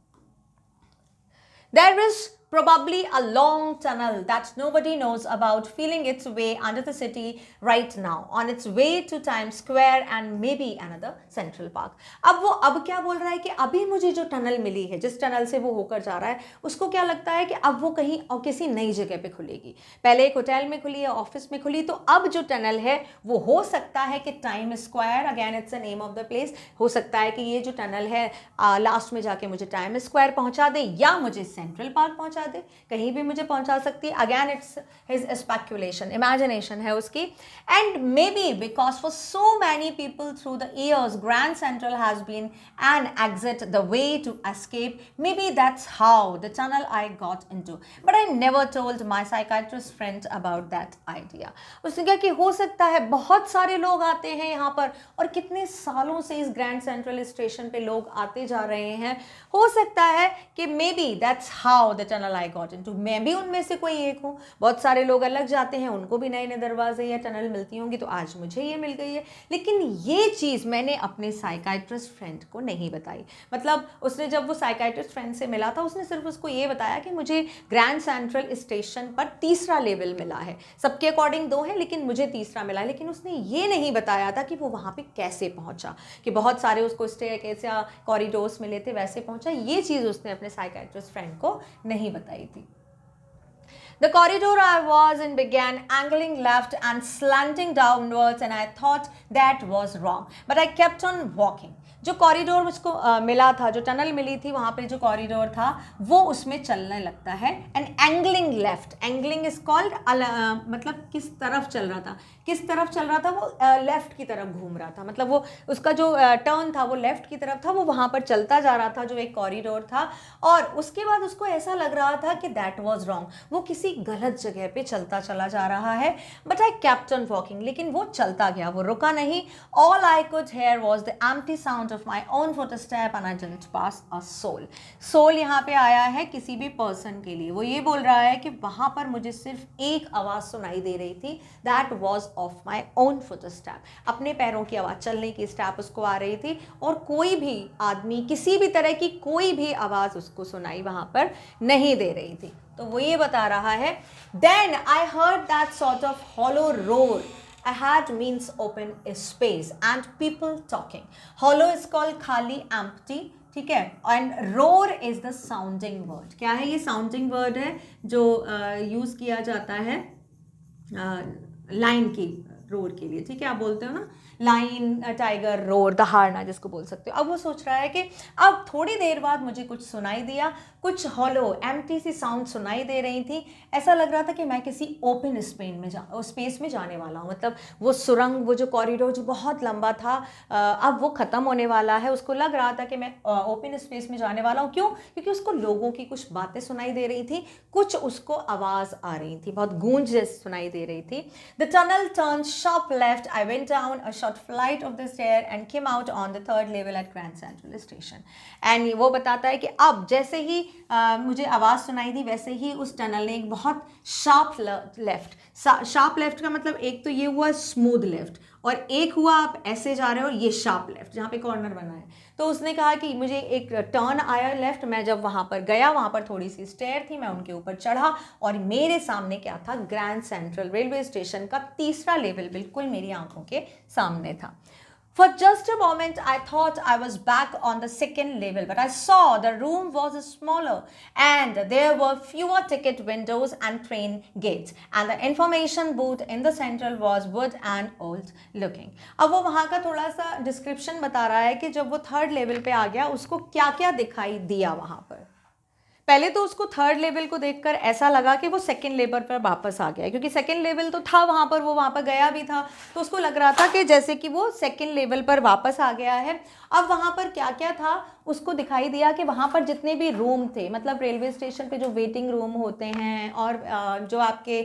Speaker 1: There is probably a long tunnel that nobody knows about, feeling its way under the city right now, on its way to Times Square and maybe another Central Park. अब क्या बोल रहा है कि अभी मुझे जो टनल मिली है, जिस टनल से वो होकर जा रहा है, उसको क्या लगता है कि अब वो कहीं और किसी नई जगह पे खुलेगी। पहले एक होटल में खुली है, ऑफिस में खुली, तो अब जो टनल है वो हो सकता है कि time square, again it's the name of the place, हो सकता है कि ये जो टनल है लास्ट में जाके मुझे टाइम स्क्वायर पहुंचा दे या मुझे सेंट्रल पार्क पहुंचा दे, कहीं भी मुझे पहुंचा सकती है। Again it's his speculation, imagination है उसकी। And maybe because for so many people through the years Grand Central has been an exit, the way to escape, maybe that's how the tunnel I got into, but I never told my psychiatrist friend about that idea. उसने कहा कि हो सकता है बहुत सारे लोग आते हैं यहाँ पर और कितने सालों से इस ग्रैंड सेंट्रल स्टेशन पे लोग आते जा रहे हैं, हो सकता है कि may be that's how the tunnel I got into, मैं भी उनमें से कोई एक हूँ। बहुत सारे लोग अलग जाते हैं, उनको भी नए नए दरवाजे या टनल मिलती होंगी, तो आज मुझे ये मिल गई है। लेकिन ये चीज़ मैंने अपने साइकाइट्रिस्ट फ्रेंड को नहीं बताई। मतलब उसने जब वो साइकाइट्रिस्ट फ्रेंड से मिला था, उसने सिर्फ उसको ये बताया कि मुझे ग्रैंड सेंट्रल स्टेशन पर तीसरा लेवल मिला है, सबके अकॉर्डिंग 2 है लेकिन मुझे तीसरा मिला है। लेकिन उसने ये नहीं बताया था कि वो वहाँ पे कैसे पहुँचा, कि बहुत सारे उसको स्टेयरकेस या कॉरिडोर्स मिले थे वैसे पहुँचा। ये चीज़ उसने अपने साइकाइट्रिस्ट फ्रेंड को नहीं बताई थी। The corridor I was in began angling left and slanting downwards, and I thought that was wrong, but I kept on walking. जो कॉरिडोर मुझको मिला था, जो टनल मिली थी, वहाँ पे जो कॉरिडोर था वो उसमें चलने लगता है। And angling left, angling is called, मतलब किस तरफ चल रहा था, किस तरफ चल रहा था वो, लेफ्ट की तरफ घूम रहा था। मतलब वो उसका जो टर्न था वो लेफ्ट की तरफ था, वो वहाँ पर चलता जा रहा था जो एक कॉरिडोर था। और उसके बाद उसको ऐसा लग रहा था कि दैट वॉज रॉन्ग, वो किसी गलत जगह पे चलता चला जा रहा है। But I kept on walking, लेकिन वो चलता गया, वो रुका नहीं। All I could hair was the empty sound of my own footstep and I didn't pass a soul. soul यहाँ पे आया है किसी भी पर्सन के लिए। वो ये बोल रहा है कि वहाँ पर मुझे सिर्फ एक आवाज़ सुनाई दे रही थी, that was of my own footstep, अपने पैरों की आवाज़, चलने की स्टेप उसको आ रही थी, और कोई भी आदमी, किसी भी तरह की कोई भी आवाज़ उसको सुनाई वहाँ पर नहीं दे रही थी। तो वो ये बता रहा है, then I heard that sort of hollow roar ahead, means open space and people talking. Hollow is called खाली, empty, ठीक है। and roar is the sounding word. क्या है ये? sounding word है जो यूज़ किया जाता है लाइन की रोर के लिए, ठीक है, आप बोलते हो ना लाइन टाइगर रोर, दहाड़ना जिसको बोल सकते हो। अब वो सोच रहा है कि अब थोड़ी देर बाद मुझे कुछ सुनाई दिया, कुछ हॉलो एम्प्टी सी साउंड सुनाई दे रही थी, ऐसा लग रहा था कि मैं किसी ओपन स्पेस में जाने वाला हूँ। मतलब वो सुरंग, वो जो कॉरिडोर जो बहुत लंबा था, अब वो ख़त्म होने वाला है। उसको लग रहा था कि मैं ओपन स्पेस में जाने वाला हूँ। क्यों? क्योंकि उसको लोगों की कुछ बातें सुनाई दे रही थी, कुछ उसको आवाज़ आ रही थी, बहुत गूंज जैसी सुनाई दे रही थी। The tunnel turn sharp left. I went down a short flight of the stair and came out on the third level at Grand Central Station. And वो बताता है कि अब जैसे ही मुझे आवाज़ सुनाई दी, वैसे ही उस टनल ने एक बहुत शार्प लेफ्ट का मतलब एक तो ये हुआ स्मूथ लेफ्ट, और एक हुआ आप ऐसे जा रहे हो, ये शार्प लेफ्ट जहाँ पे कॉर्नर बना है। तो उसने कहा कि मुझे एक टर्न आया लेफ्ट, मैं जब वहाँ पर गया, वहाँ पर थोड़ी सी स्टेयर थी, मैं उनके ऊपर चढ़ा और मेरे सामने क्या था? ग्रैंड सेंट्रल रेलवे स्टेशन का तीसरा लेवल बिल्कुल मेरी आंखों के सामने था। For just a moment, I thought I was back on the second level, but I saw the room was smaller and there were fewer ticket windows and train gates, and the information booth in the central was wood and old looking. अब वो वहाँ का थोड़ा सा description बता रहा है कि जब वो थर्ड लेवल पे आ गया, उसको क्या क्या दिखाई दिया वहाँ पर। पहले तो उसको थर्ड लेवल को देखकर ऐसा लगा कि वो सेकंड लेवल पर वापस आ गया, क्योंकि सेकंड लेवल तो था वहाँ पर, वो वहाँ पर गया भी था, तो उसको लग रहा था कि जैसे कि वो सेकंड लेवल पर वापस आ गया है। अब वहाँ पर क्या क्या था उसको दिखाई दिया कि वहाँ पर जितने भी रूम थे, मतलब रेलवे स्टेशन पे जो वेटिंग रूम होते हैं और जो आपके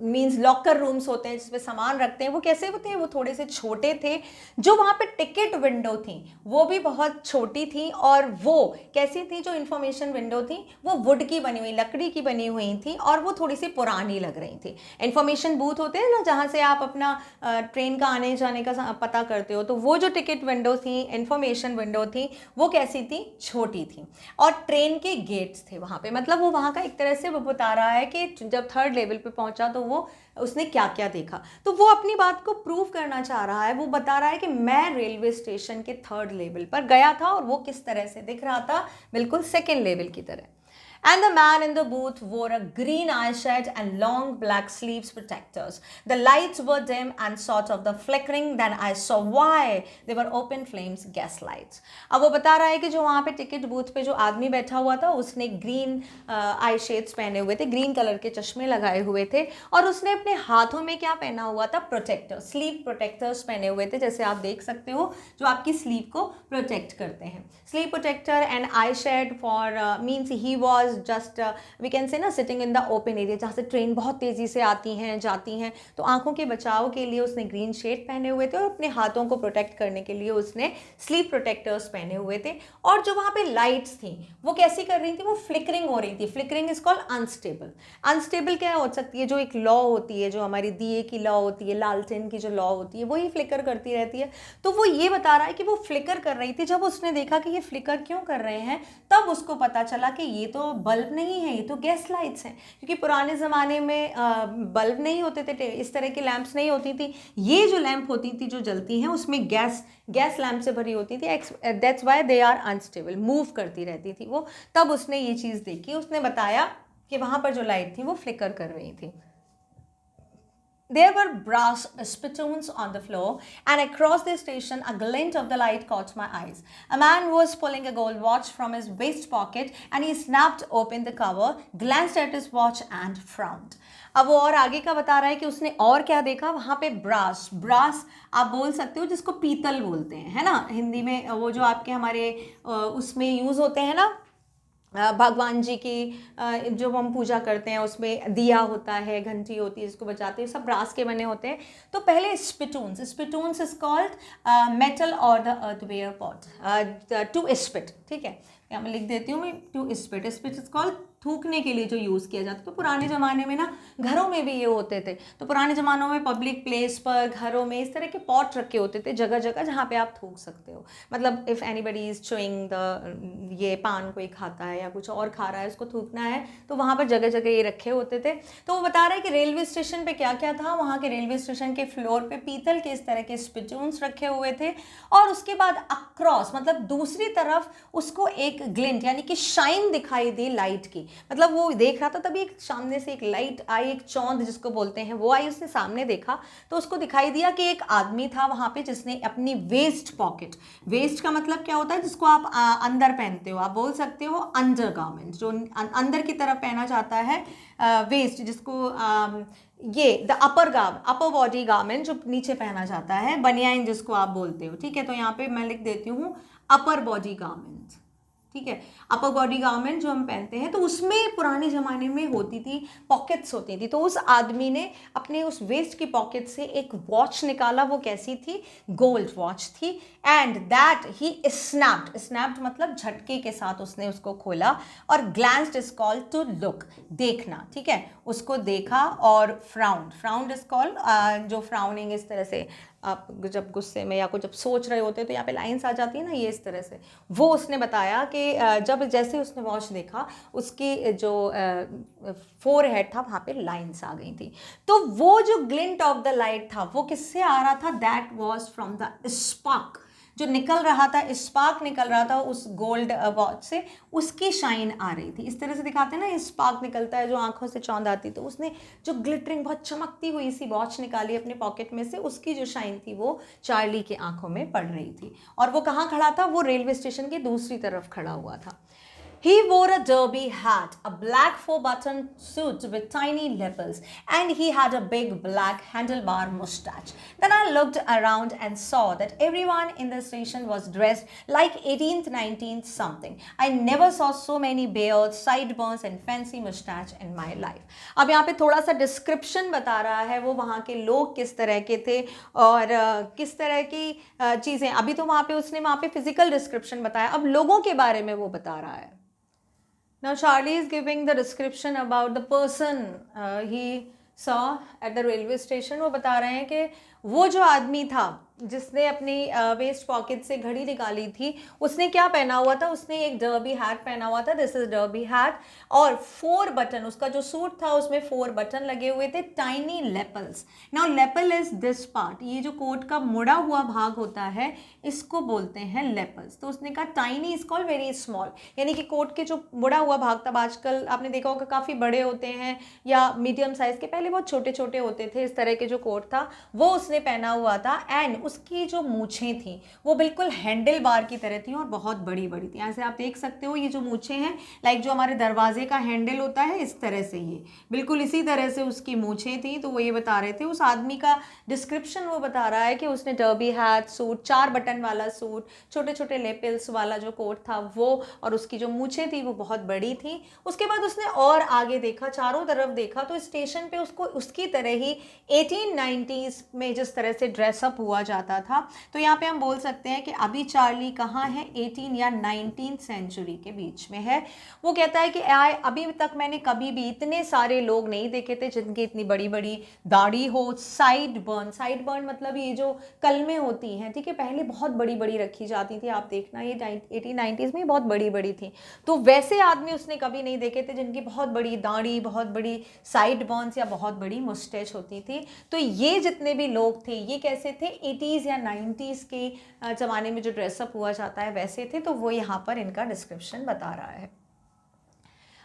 Speaker 1: मींस लॉकर रूम्स होते हैं जिसमें सामान रखते हैं, वो कैसे होते हैं? वो थोड़े से छोटे थे। जो वहाँ पे टिकट विंडो थी वो भी बहुत छोटी थी, और वो कैसी थी? जो इन्फॉर्मेशन विंडो थी वो वुड की बनी हुई, लकड़ी की बनी हुई थी, और वो थोड़ी सी पुरानी लग रही थी। इन्फॉर्मेशन बूथ होते हैं ना, जहाँ से आप अपना ट्रेन का आने जाने का पता करते हो, तो वो जो टिकट विंडो थी, इन्फॉर्मेशन विंडो थी, वो कैसी थी? छोटी थी। और ट्रेन के गेट्स थे वहाँ पे, मतलब वो वहाँ का एक तरह से वो बता रहा है कि जब थर्ड लेवल पे पहुँचा तो वो उसने क्या क्या देखा। तो वो अपनी बात को प्रूव करना चाह रहा है। वो बता रहा है कि मैं रेलवे स्टेशन के थर्ड लेवल पर गया था और वो किस तरह से दिख रहा था, बिल्कुल सेकेंड लेवल की तरह। And the man in the booth wore a green eyeshadow and long black sleeves protectors. The lights were dim and sort of the flickering. Then I saw why they were open flames gas lights. अब वो बता रहा है कि जो वहाँ पे ticket booth पे जो आदमी बैठा हुआ था, उसने ग्रीन आई शेड्स पहने हुए थे, ग्रीन कलर के चश्मे लगाए हुए थे, और उसने अपने हाथों में क्या पहना हुआ था? प्रोटेक्टर, स्लीव प्रोटेक्टर्स पहने हुए थे, जैसे आप देख सकते हो, जो आपकी स्लीव को प्रोटेक्ट करते हैं। Sleeve protector and eye shade for means he was just we can say ना sitting in the open area, जहाँ से ट्रेन बहुत तेज़ी से आती हैं जाती हैं, तो आंखों के बचाव के लिए उसने ग्रीन शेड पहने हुए थे, और अपने हाथों को प्रोटेक्ट करने के लिए उसने स्लीव प्रोटेक्टर्स पहने हुए थे। और जो वहाँ पे लाइट्स थी वो कैसी कर रही थी? वो फ्लिकरिंग हो रही थी। Flickering is called unstable. Unstable क्या हो सकती है? जो एक लॉ होती है, जो हमारी दिए की लॉ होती है, लालटेन की जो लॉ होती है, वही फ्लिकर करती रहती है। तो वो ये बता रहा है कि वो फ्लिकर कर रही थी। जब उसने देखा कि ये फ्लिकर क्यों कर रहे हैं, तब उसको पता चला कि ये तो बल्ब नहीं है, ये तो गैस लाइट्स हैं, क्योंकि पुराने ज़माने में बल्ब नहीं होते थे, इस तरह की लैंप्स नहीं होती थी। ये जो लैंप होती थी जो जलती हैं, उसमें गैस लैंप से भरी होती थी। That's why they are unstable, move करती रहती थी वो। तब उसने ये चीज़ देखी, उसने बताया कि वहाँ पर जो लाइट थी वो फ्लिकर कर रही थी। There were brass spittoons on the floor, and across the station a glint of the light caught my eyes. A man was pulling a gold watch from his waist pocket, and he snapped open the cover, glanced at his watch and frowned. अब वो और आगे का बता रहा है कि उसने और क्या देखा वहाँ पे। ब्रास आप बोल सकते हो, जिसको पीतल बोलते हैं, है ना हिंदी में, वो जो आपके हमारे उसमें यूज़ होते हैं ना, भगवान जी की जो हम पूजा करते हैं, उसमें दिया होता है, घंटी होती है जिसको बजाते हैं, सब ब्रास के बने होते हैं। तो पहले स्पिटून्स इज कॉल्ड मेटल और द अर्थवेयर पॉट टू स्पिट, ठीक है, यहाँ मैं लिख देती हूँ मैं, टू स्पिट इज कॉल्ड थूकने के लिए जो यूज़ किया जाता। तो पुराने ज़माने में ना घरों में भी ये होते थे। तो पुराने ज़मानों में पब्लिक प्लेस पर, घरों में इस तरह के पॉट रखे होते थे जगह जगह, जहाँ पे आप थूक सकते हो। मतलब if anybody is chewing the, ये पान कोई खाता है या कुछ और खा रहा है, उसको थूकना है, तो वहाँ पर जगह जगह ये रखे होते थे। तो वो बता रहा है कि रेलवे स्टेशन पर क्या क्या था। वहाँ के रेलवे स्टेशन के फ्लोर पर पीतल के इस तरह के स्पिटून्स रखे हुए थे, और उसके बाद अक्रॉस, मतलब दूसरी तरफ उसको एक ग्लिंट यानी कि शाइन दिखाई दी लाइट की। मतलब वो देख रहा था, तभी एक सामने से एक लाइट आई, एक चौंध जिसको बोलते हैं वो आई, उसने सामने देखा तो उसको दिखाई दिया कि एक आदमी था वहाँ पे जिसने अपनी वेस्ट पॉकेट, वेस्ट का मतलब क्या होता है, जिसको आप अंदर पहनते हो, आप बोल सकते हो अंडर गारमेंट, जो अंदर की तरफ पहना जाता है, वेस्ट जिसको ये द अपर बॉडी गारमेंट जो नीचे पहना जाता है, बनियाइन जिसको आप बोलते हो, ठीक है। तो यहाँ पे मैं लिख देती हूँ अपर बॉडी गारमेंट, ठीक है। अपर बॉडी गारमेंट जो हम पहनते हैं, तो उसमें पुराने ज़माने में होती थी, पॉकेट्स होती थी। तो उस आदमी ने अपने उस वेस्ट की पॉकेट से एक वॉच निकाला, वो कैसी थी, गोल्ड वॉच थी, and that he snapped, snapped मतलब झटके के साथ उसने उसको खोला, और glanced is called to look, देखना, ठीक है। उसको देखा, और फ्राउंड, फ्राउंड इज कॉल्ड जो फ्राउनिंग इस तरह से, आप जब गुस्से में या कुछ जब सोच रहे होते हैं तो यहाँ पे लाइंस आ जाती है ना, ये इस तरह से, वो उसने बताया कि जब जैसे उसने वॉच देखा, उसकी जो फोरहेड था वहाँ पे लाइंस आ गई थी। तो वो जो ग्लिंट ऑफ द लाइट था वो किससे आ रहा था, that was from the spark, जो निकल रहा था, स्पार्क निकल रहा था उस गोल्ड वॉच से, उसकी शाइन आ रही थी। इस तरह से दिखाते हैं ना, स्पार्क निकलता है जो आंखों से चौंध आती, तो उसने जो ग्लिटरिंग बहुत चमकती हुई सी वॉच निकाली अपने पॉकेट में से, उसकी जो शाइन थी वो चार्ली के आंखों में पड़ रही थी। और वो कहाँ खड़ा था, वो रेलवे स्टेशन की दूसरी तरफ खड़ा हुआ था। He wore a derby hat, a black 4-button suit with tiny lapels, and he had a big black handlebar mustache. Then I looked around and saw that everyone in the station was dressed like 18th, 19th something. I never saw so many beards, sideburns and fancy mustache in my life. अब यहाँ पे थोड़ा सा description बता रहा है, वो वहाँ के लोग किस तरह के थे और किस तरह की चीज़ें। अभी तो वहाँ पे उसने वहाँ पे फिजिकल डिस्क्रिप्शन बताया, अब लोगों के बारे में वो बता रहा है। Now Charlie is giving the description about the person he saw at the railway station. वो बता रहे हैं कि वो जो आदमी था जिसने अपनी वेस्ट पॉकेट से घड़ी निकाली थी, उसने क्या पहना हुआ था, उसने एक डर्बी हैट पहना हुआ था, दिस इज डर्बी हैट, और 4 बटन, उसका जो सूट था उसमें 4 बटन लगे हुए थे, tiny lapels. Now lapel is this part, ये जो कोट का मुड़ा हुआ भाग होता है इसको बोलते हैं लेपल्स। तो उसने कहा tiny is called very small, यानी कि कोट के जो मुड़ा हुआ भाग था, आजकल आपने देखा होगा काफ़ी बड़े होते हैं या मीडियम साइज़ के, पहले बहुत छोटे छोटे होते थे, इस तरह के जो कोट था वो उसने पहना हुआ था। एंड उसकी जो मूछें थी वो बिल्कुल हैंडल बार की तरह थी और बहुत बड़ी बड़ी थी। यहाँ से आप देख सकते हो ये जो मूछें हैं, लाइक जो हमारे दरवाजे का हैंडल होता है इस तरह से, ये बिल्कुल इसी तरह से उसकी मूछें थी। तो वो ये बता रहे थे, उस आदमी का डिस्क्रिप्शन वो बता रहा है कि उसने डर्बी हैट, सूट, 4 बटन वाला सूट, छोटे छोटे लेपल्स वाला जो कोट था वो, और उसकी जो मूछें थी वो बहुत बड़ी थी। उसके बाद उसने और आगे देखा, चारों तरफ देखा, तो स्टेशन पे उसको उसकी तरह ही 1890s में जिस तरह से ड्रेसअप हुआ जाता था। तो यहाँ पे हम बोल सकते हैं कि अभी चार्ली कहाँ है, 18 या 19th सेंचुरी के बीच में है। वो कहता है कि अभी तक मैंने कभी भी इतने सारे लोग नहीं देखे थे जिनकी इतनी बड़ी बड़ी दाढ़ी हो, साइड बर्न मतलब ये जो कलमें होती हैं, ठीक है, पहले बहुत बड़ी बड़ी रखी जाती थी, आप देखना ये 1890s में बहुत बड़ी बड़ी थी। तो वैसे आदमी उसने कभी नहीं देखे थे जिनकी बहुत बड़ी दाढ़ी, बहुत बड़ी साइड बर्न्स या बहुत बड़ी मुस्टैच होती थी। तो ये जितने भी लोग थे ये कैसे थे, 80s या 90s के ज़माने में जो ड्रेसअप हुआ जाता है वैसे थे। तो वो यहाँ पर इनका डिस्क्रिप्शन बता रहा है।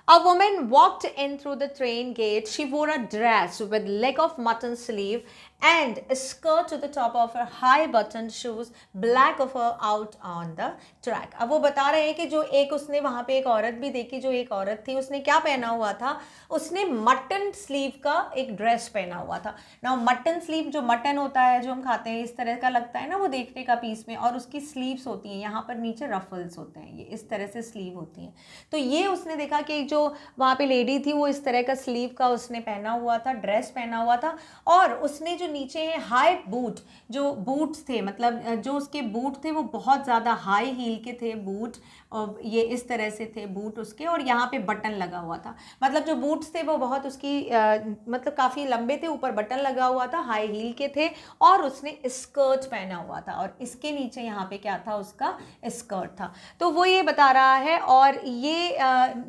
Speaker 1: A woman walked in through the train gate. She wore a dress with leg of mutton sleeve and a skirt to the top of her high buttoned shoes, black of her out on the track. अब वो बता रहे हैं कि जो एक उसने वहाँ पे एक औरत भी देखी, जो एक औरत थी उसने क्या पहना हुआ था, उसने मटन स्लीव का एक ड्रेस पहना हुआ था। ना मटन स्लीव, जो मटन होता है जो हम खाते हैं इस तरह का लगता है ना वो देखने का पीस में, और उसकी स्लीव्स होती हैं यहाँ पर नीचे रफल्स होते हैं, ये इस तरह से स्लीव होती हैं। तो ये उसने देखा कि जो वहाँ पे लेडी थी वो इस तरह का स्लीव का उसने पहना हुआ था, ड्रेस पहना हुआ था, और उसने जो नीचे है हाई बूट, जो बूट्स थे, मतलब जो उसके बूट थे वो बहुत ज़्यादा हाई हील के थे बूट, और ये इस तरह से थे बूट उसके, और यहाँ पे बटन लगा हुआ था, मतलब जो बूट्स थे वो बहुत उसकी मतलब काफ़ी लंबे थे, ऊपर बटन लगा हुआ था, हाई हील के थे, और उसने स्कर्ट पहना हुआ था, और इसके नीचे यहाँ पे क्या था, उसका स्कर्ट था। तो वो ये बता रहा है। और ये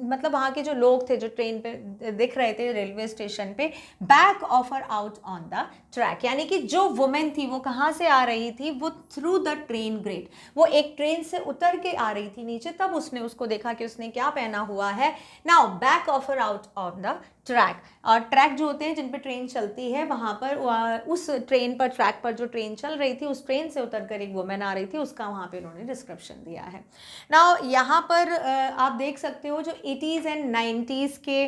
Speaker 1: मतलब वहाँ के जो लोग थे जो ट्रेन पे दिख रहे थे रेलवे स्टेशन पे, back of her out on the track, track, यानी कि जो वुमेन थी वो कहाँ से आ रही थी, वो थ्रू द ट्रेन ग्रेट, वो एक ट्रेन से उतर के आ रही थी नीचे, तब उसने उसको देखा कि उसने क्या पहना हुआ है। Now back of her out on the track, और ट्रैक जो होते हैं जिन पे ट्रेन चलती है, वहाँ पर उस ट्रेन पर, ट्रैक पर जो ट्रेन चल रही थी, उस ट्रेन से उतरकर एक वुमेन आ रही थी, उसका वहाँ पे उन्होंने डिस्क्रिप्शन दिया है। नाउ यहाँ पर आप देख सकते हो जो 80s एंड 90s के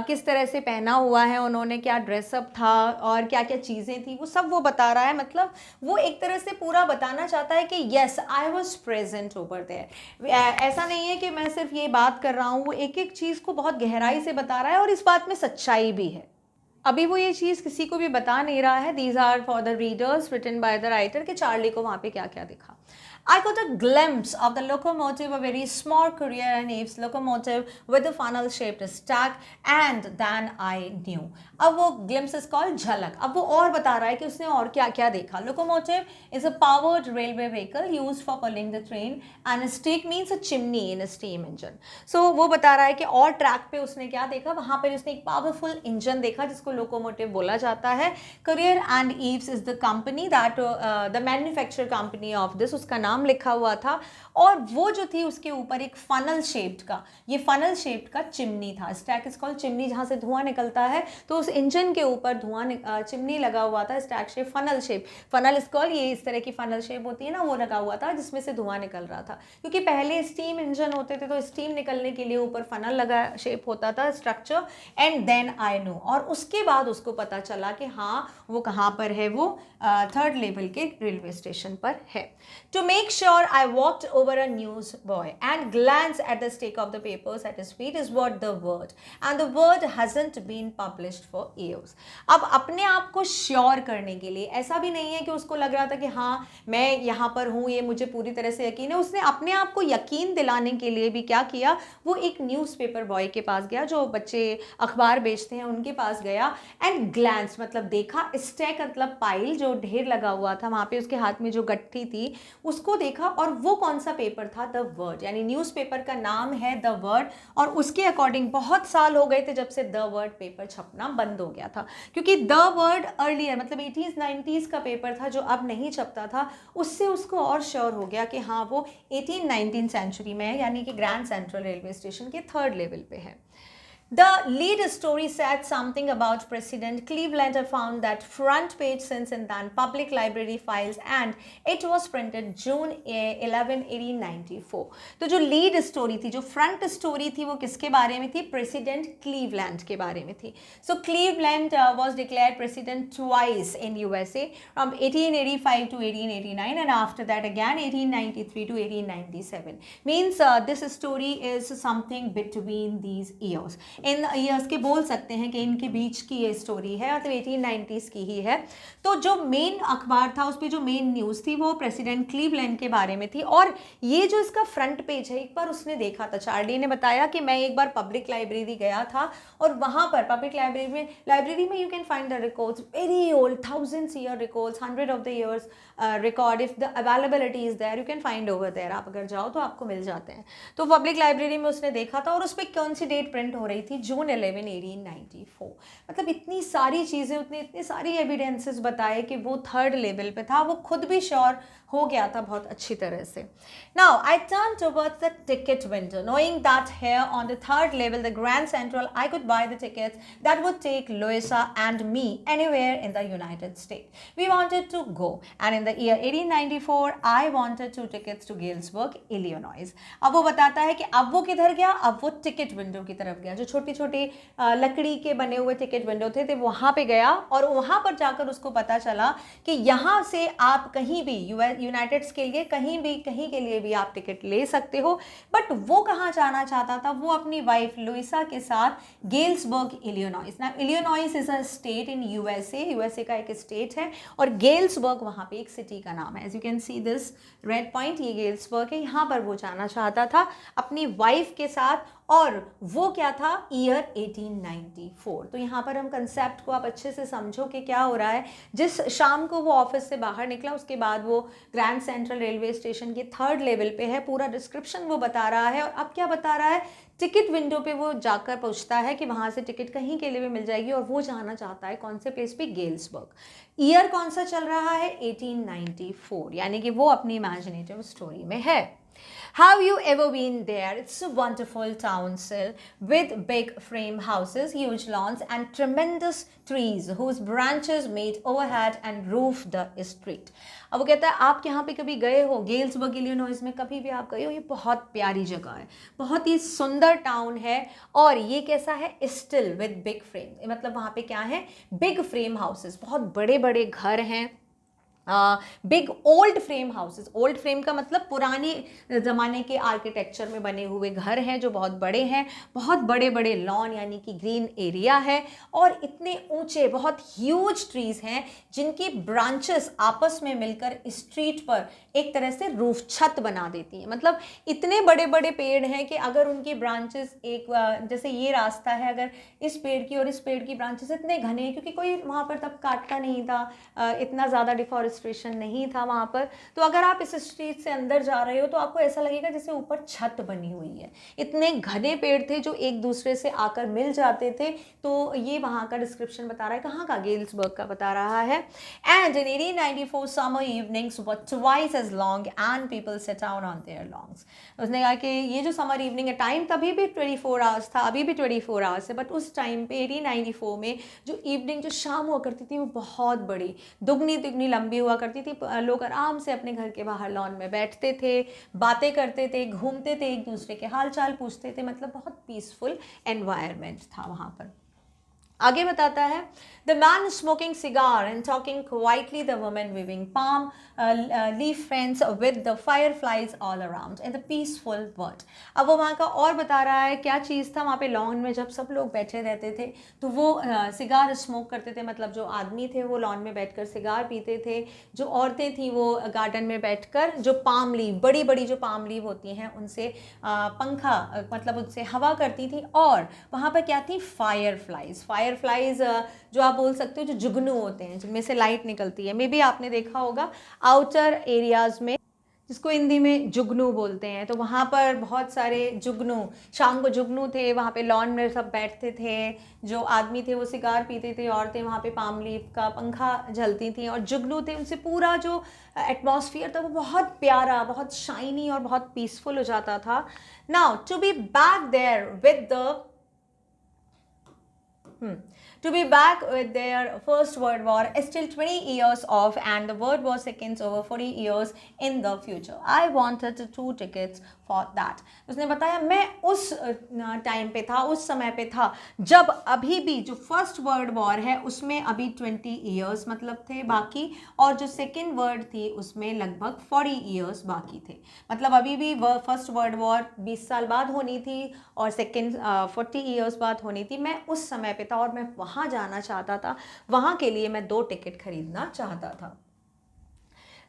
Speaker 1: किस तरह से पहना हुआ है उन्होंने, क्या ड्रेसअप था और क्या क्या चीज़ें थी, वो सब वो बता रहा है। मतलब वो एक तरह से पूरा बताना चाहता है कि yes I was present over there. ऐसा नहीं है कि मैं सिर्फ ये बात कर रहा हूँ, वो एक एक चीज़ को बहुत गहराई से बता रहा है और इस बात में सच्चाई भी है। अभी वो ये चीज़ किसी को भी बता नहीं रहा है। These are for the readers written by the writer, कि चार्ली को वहाँ पे क्या क्या दिखा। I got a glimpse of the locomotive, a very small Courier and Eves locomotive with a funnel-shaped stack, and then I knew. अब वो glimpse is called झलक। अब वो और बता रहा है कि उसने और क्या क्या देखा। Locomotive is a powered railway vehicle used for pulling the train, and stick means a chimney in a steam engine. So वो बता रहा है कि और ट्रैक पे उसने क्या देखा, वहाँ पर उसने एक पावरफुल इंजन देखा जिसको लोकोमोटिव बोला जाता है। Courier and Eves is the company that the manufacturer company of this, उसका नाम लिखा हुआ था, और वो जो थी उसके ऊपर एक फनल शेप्ड का, ये फनल शेप्ड का चिमनी था। स्टैक इज कॉल्ड चिमनी, जहाँ से धुआं निकलता है, तो उस इंजन के ऊपर धुआं चिमनी लगा हुआ था, stack shape, funnel shape. Funnel is called, ये इस तरह की फनल शेप होती है ना, वो लगा हुआ था जिसमें से धुआं निकल रहा था। क्योंकि पहले स्टीम इंजन होते थे तो स्टीम निकलने के लिए ऊपर फनल लगा शेप होता था, structure. And then I know, और उसके बाद उसको पता चला कि हाँ वो कहाँ पर है, वो थर्ड लेवल के रेलवे स्टेशन पर है। To make sure I walked over a newsboy and glanced at the stake of the papers at his feet is what the word, and the word hasn't been published for years. अब अपने आप को sure करने के लिए, ऐसा भी नहीं है कि उसको लग रहा था कि हाँ मैं यहाँ पर हूँ, ये मुझे पूरी तरह से यकीन है, उसने अपने आप को यकीन दिलाने के लिए भी क्या किया, वो एक न्यूज़पेपर बॉय के पास गया, जो बच्चे अखबार बेचते हैं उनके पास गया, एंड ग्लैंस मतलब देखा, स्टैक मतलब पाइल, जो ढेर लगा हुआ था वहाँ पे उसके हाथ में जो गट्ठी थी उसको देखा, और वो कौन सा पेपर था, द वर्ड, यानी न्यूज़पेपर का नाम है द वर्ड, और उसके अकॉर्डिंग बहुत साल हो गए थे जब से द वर्ड पेपर छपना बंद हो गया था, क्योंकि द वर्ड अर्लियर मतलब 80s 90s का पेपर था जो अब नहीं छपता था, उससे उसको और श्योर हो गया कि हाँ वो 18-19 सेंचुरी में है, यानी कि ग्रैंड सेंट्रल रेलवे स्टेशन के थर्ड लेवल पे है। The lead story said something about President Cleveland found that front page since in then public library files, and it was printed June 11, 1894. तो जो lead story थी, जो front story थी, वो किसके बारे में थी, President Cleveland के बारे में थी। So Cleveland was declared president twice in USA from 1885 to 1889, and after that again 1893 to 1897. Means this story is something between these years. In years के बोल सकते हैं कि इनके बीच की ये स्टोरी है, मतलब 1890s की ही है। तो जो मेन अखबार था उस पर जो मेन न्यूज़ थी वो प्रेसिडेंट क्लीवलैंड के बारे में थी, और ये जो इसका फ्रंट पेज है एक बार उसने देखा था, चार्ली ने बताया कि मैं एक बार पब्लिक लाइब्रेरी गया था, और वहाँ पर पब्लिक लाइब्रेरी में you can find the records, very old, thousands year records, 100 of the years record, if the availability is there you can find over there, आप अगर जाओ तो आपको मिल जाते हैं। तो पब्लिक लाइब्रेरी में उसने देखा था, और उस पर कौन सी डेट प्रिंट हो रही थी, जून 11, 1894। मतलब इतनी सारी चीज़ें, इतनी सारी एविडेंसेस बताए कि वो थर्ड लेवल पे था, वो खुद भी श्योर हो गया था बहुत अच्छी तरह से। Now I turn towards the ticket window, knowing that here on the third level the Grand Central I could buy the tickets that would take Louisa and me anywhere in the United State. We wanted to go, and in the year 1894 I wanted 2 tickets to Galesburg, Illinois. अब वो बताता है कि अब वो किधर गया, अब वो टिकट विंडो की तरफ गया, जो छोटी छोटी लकड़ी के बने हुए टिकट विंडो थे वहाँ पे गया, और वहाँ पर जाकर उसको पता चला कि यहाँ से आप कहीं भी यूनाइटेड्स के लिए कहीं के लिए भी आप टिकट ले सकते हो। बट वो कहाँ जाना चाहता था, वो अपनी वाइफ लुइसा के साथ गेल्सबर्ग, इलिनॉइस। ना Illinois is a state in USA का एक स्टेट है, और गेल्सबर्ग वहाँ पे एक सिटी का नाम है। As you can see this red point, ये गेल्सबर्ग है, यहाँ पर वो जाना चाहता था अपनी वाइफ के साथ, और वो क्या था, ईयर 1894। तो यहाँ पर हम कंसेप्ट को आप अच्छे से समझो कि क्या हो रहा है। जिस शाम को वो ऑफिस से बाहर निकला उसके बाद वो ग्रैंड सेंट्रल रेलवे स्टेशन के 3rd लेवल पे है, पूरा डिस्क्रिप्शन वो बता रहा है। और अब क्या बता रहा है, टिकट विंडो पे वो जाकर पूछता है कि वहाँ से टिकट कहीं के लिए भी मिल जाएगी, और वो जाना चाहता है कौन से प्लेस पे, गेल्सबर्ग। ईयर कौन सा चल रहा है, 1894, यानी कि वो अपनी इमेजिनेटिव स्टोरी में है। Have you ever been there? It's a wonderful town still, with big frame houses, huge lawns, and tremendous trees whose branches meet overhead and roof the street. अब वो कहता है आप यहाँ पे कभी गए हो, गेल्सबर्ग इलिनॉइस में कभी भी आप गए हो, ये बहुत प्यारी जगह है, बहुत ही सुंदर टाउन है, और ये कैसा है, स्टिल विद बिग फ्रेम, मतलब वहाँ पे क्या है, बिग फ्रेम हाउसेस, बहुत बड़े बड़े घर हैं, big old frame houses. Old frame का मतलब पुराने ज़माने के आर्किटेक्चर में बने हुए घर हैं जो बहुत बड़े हैं, बहुत बड़े बड़े लॉन यानी कि ग्रीन एरिया है, और इतने ऊंचे बहुत ह्यूज ट्रीज हैं जिनकी ब्रांचेस आपस में मिलकर स्ट्रीट पर एक तरह से रूफ छत बना देती हैं। मतलब इतने बड़े बड़े पेड़ हैं कि अगर उनकी ब्रांचेस एक, जैसे ये रास्ता है, अगर इस पेड़ की और इस पेड़ की ब्रांचेस इतने घने हैं, क्योंकि कोई वहाँ पर तब काटता नहीं था, इतना ज़्यादा डिफॉरेस्टेशन नहीं था वहाँ पर, तो अगर आप इस स्ट्रीट से अंदर जा रहे हो तो आपको ऐसा लगेगा जैसे ऊपर छत बनी हुई है। इतने घने पेड़ थे जो एक दूसरे से आकर मिल जाते थे। तो ये वहाँ का डिस्क्रिप्शन बता रहा है, कहाँ का, गेल्सबर्ग का बता रहा है। And in 1894 summer evenings were twice as long and people sat down on their lawns. उसने कहा कि ये जो समर इवनिंग है, टाइम तभी भी 24 आवर्स था, अभी भी 24 आवर्स है, बट उस टाइम पे 1894 में जो इवनिंग, जो शाम हुआ करती थी, वो बहुत बड़ी, दुगनी दुगनी लंबी हुआ करती थी। लोग आराम से अपने घर के बाहर लॉन में बैठते थे, बातें करते थे, घूमते थे, एक दूसरे के हाल चाल पूछते थे, मतलब बहुत पीसफुल एनवायरनमेंट था वहाँ पर। आगे बताता है, the man smoking cigar and talking quietly, the women weaving palm leaf friends with the fire flies all around in the peaceful world. अब वो वहाँ का और बता रहा है क्या चीज़ था वहाँ पे लॉन में, जब सब लोग बैठे रहते थे तो वो सिगार स्मोक करते थे, मतलब जो आदमी थे वो लॉन में बैठकर सिगार पीते थे, जो औरतें थी वो गार्डन में बैठकर जो पाम लीव, बड़ी बड़ी जो पाम लीव होती हैं उनसे पंखा, मतलब उनसे हवा करती थी। और वहाँ पर क्या थी, फायर फ्लाइज, जो आप बोल सकते हो जो जुगनू होते हैं जिनमें से लाइट निकलती है, मे बी आपने देखा होगा आउटर एरियाज में, जिसको हिंदी में जुगनू बोलते हैं। तो वहाँ पर बहुत सारे जुगनू, शाम को जुगनू थे, वहाँ पे लॉन में सब बैठते थे, जो आदमी थे वो सिगार पीते थे, औरतें वहाँ पे पाम लीफ का पंखा झलती थी, और जुगनू थे, उनसे पूरा जो एटमॉस्फियर था वो बहुत प्यारा, बहुत शाइनी और बहुत पीसफुल हो जाता था। Now to be back there with the to be back with their first world war, still 20 years off, and the world war seconds over 40 years in the future. I wanted 2 tickets for that. उसने बताया मैं उस time पे था, उस समय पे था जब अभी भी जो फर्स्ट वर्ल्ड वॉर है उसमें अभी 20 ईयर्स मतलब थे बाकी, और जो सेकेंड वर्ल्ड थी उसमें लगभग 40 ईयर्स बाकी थे। मतलब अभी भी फर्स्ट वर्ल्ड वॉर 20 साल बाद होनी थी और सेकेंड 40 ईयर्स बाद होनी थी। मैं उस समय पे था और मैं वहाँ जाना चाहता था, वहाँ के लिए मैं 2 टिकट खरीदना चाहता था।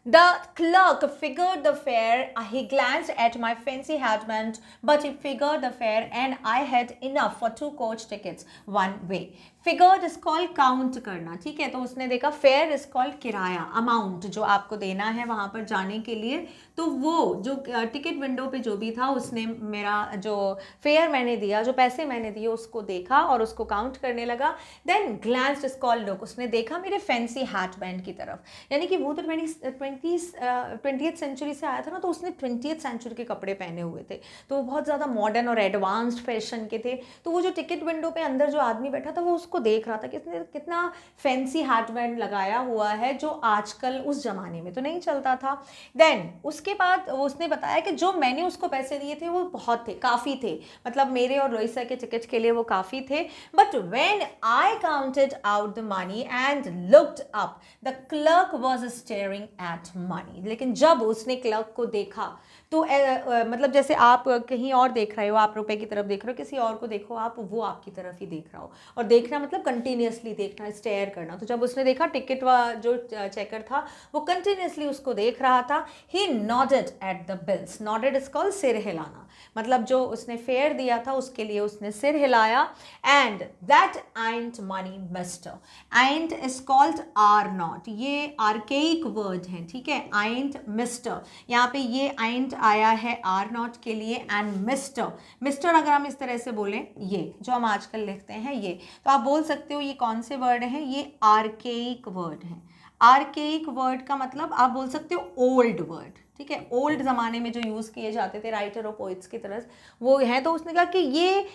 Speaker 1: The clerk figured the fare. He glanced at my fancy headband, but he figured the fare and I had enough for 2 coach tickets one way. Figured is called count करना, ठीक है। तो उसने देखा फेयर इज कॉल्ड किराया, amount जो आपको देना है वहाँ पर जाने के लिए। तो वो जो टिकट विंडो पे जो भी था उसने मेरा जो फेयर मैंने दिया, जो पैसे मैंने दिए उसको देखा और उसको काउंट करने लगा। Then glanced is called look, उसने देखा मेरे फैंसी हैट बैंड की तरफ, यानी कि वो तो 20th सेंचुरी से आया था ना, तो उसने 20th सेंचुरी के कपड़े पहने हुए थे, तो वो बहुत ज़्यादा मॉडर्न और एडवांस्ड फैशन के थे। तो वो जो टिकट विंडो पे अंदर जो आदमी बैठा था वो को देख रहा था कि इसने कितना फैंसी हैट बैंड लगाया हुआ है, जो आजकल उस जमाने में तो नहीं चलता था। देन उसके बाद उसने बताया कि जो मैंने उसको पैसे दिए थे वो बहुत थे, काफ़ी थे, मतलब मेरे और रोइसा के टिकट के लिए वो काफ़ी थे। But when I counted out the money and looked up, the clerk was staring at that money, लेकिन जब उसने क्लर्क को देखा तो मतलब जैसे आप कहीं और देख रहे हो, आप रुपए की तरफ देख रहे हो, किसी और को देखो आप, वो आपकी तरफ ही देख रहा हो, और देखना मतलब कंटिन्यूसली देखना, स्टेयर करना। तो जब उसने देखा टिकट जो चेकर था वो कंटिन्यूसली उसको देख रहा था, he nodded at the bills, nodded is called सिर हिलाना, मतलब जो उसने फेयर दिया था उसके लिए उसने सिर हिलाया। And that ain't money mister, ain't is called are not, ये आर्केइक वर्ड है, ठीक है, आइंट मिस्टर, यहाँ पे ये आइंट आया है आर नॉट के लिए, एंड मिस्टर, मिस्टर अगर हम इस तरह से बोलें, ये जो हम आजकल लिखते हैं ये, तो आप बोल सकते हो ये कौन से वर्ड हैं, ये आर्केइक वर्ड हैं। आर्केइक वर्ड का मतलब आप बोल सकते हो ओल्ड वर्ड, ठीक है, ओल्ड ज़माने में जो यूज़ किए जाते थे राइटर और पोइट्स की तरह वो है। तो उसने कहा कि ये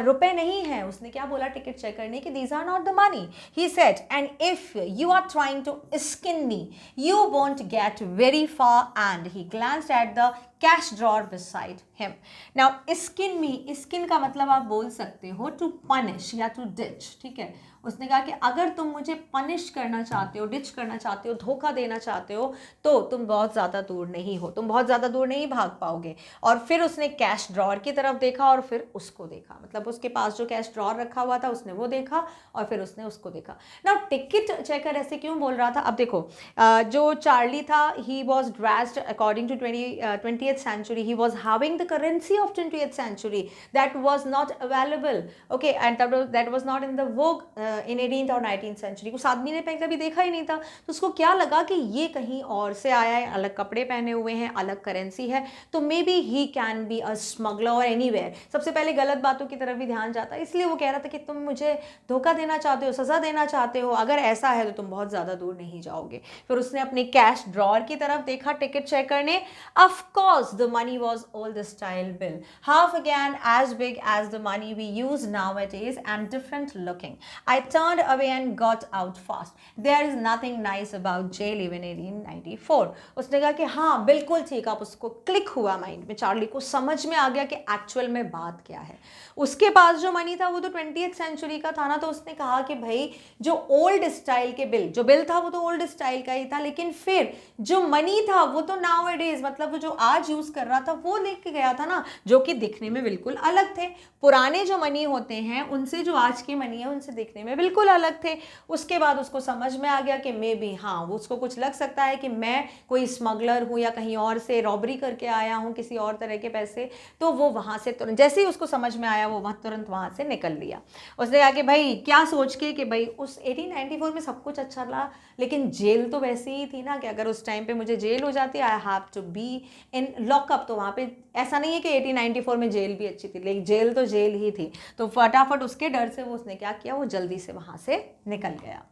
Speaker 1: रुपए नहीं है, उसने क्या बोला टिकट चेक करने की, these are not the money, he said, and if you are trying to skin me you won't get very far, and he glanced at the cash drawer beside him. Now skin me, skin का मतलब आप बोल सकते हो to punish या to ditch, ठीक है। उसने कहा कि अगर तुम मुझे पनिश करना चाहते हो, डिच करना चाहते हो, धोखा देना चाहते हो, तो तुम बहुत ज़्यादा दूर नहीं हो, तुम बहुत ज़्यादा दूर नहीं भाग पाओगे। और फिर उसने कैश ड्रॉर की तरफ देखा और फिर उसको देखा, मतलब उसके पास जो कैश ड्रॉर रखा हुआ था उसने वो देखा और फिर उसने उसको देखा। ना टिकट चेकर ऐसे क्यों बोल रहा था, अब देखो जो चार्ली था, he was dressed according to 20th century, he was having the currency of 20th century that was not available, okay, and that was not in the vogue in 18th और 19th century। उस आदमी ने पहले कभी देखा ही नहीं था, तो उसको क्या लगा कि ये कहीं और से आया है, अलग कपड़े पहने हुए हैं, अलग करेंसी है, तो may be he can be a smuggler और एनीवेयर। सबसे पहले गलत बातों की तरफ भी ध्यान जाता है, इसलिए वो कह रहा था कि तुम मुझे धोखा देना चाहते हो, सज़ा देना चाहते हो, अगर ऐसा है तो तुम बहुत ज़्यादा दूर नहीं जाओगे। फिर उसने अपने कैश ड्रॉर की तरफ देखा टिकट चेकर ने, of course the money was old style bill, half again as big as the money we use nowadays and different looking. I turned away and got out fast. There is nothing nice about jail even in 1894. उसने कहा कि हाँ बिल्कुल ठीक, आप उसको click हुआ mind में, चार्ली को समझ में आ गया कि एक्चुअल में बात क्या है। उसके पास जो मनी था वो तो 20th सेंचुरी का था ना, तो उसने कहा कि भाई जो ओल्ड स्टाइल के बिल, जो बिल था वो तो ओल्ड स्टाइल का ही था, लेकिन फिर जो मनी था वो तो नाउ एडेज, मतलब वो जो आज यूज कर रहा था वो लेके गया था ना, जो कि दिखने में बिल्कुल अलग थे। पुराने जो मनी होते हैं उनसे जो आज की मनी है उनसे दिखने में बिल्कुल अलग थे। उसके बाद उसको समझ में आ गया कि मे बी हाँ उसको कुछ लग सकता है कि मैं कोई स्मगलर हूँ या कहीं और से रॉबरी करके आया हूँ किसी और तरह के पैसे, तो वो वहाँ से तुरंत, जैसे ही उसको समझ में आया वो तुरंत वहाँ से निकल लिया। उसने कहा कि भाई क्या सोच के कि भाई उस 1894 में सब कुछ अच्छा रहा, लेकिन जेल तो वैसे ही थी ना कि अगर उस टाइम पे मुझे जेल हो जाती, I have to be in lockup, तो वहाँ पे ऐसा नहीं है कि 1894 में जेल भी अच्छी थी, लेकिन जेल तो जेल ही थी। तो फटाफट उसके डर से वो उसने क्या किया, वो जल्दी से वहाँ से निकल गया।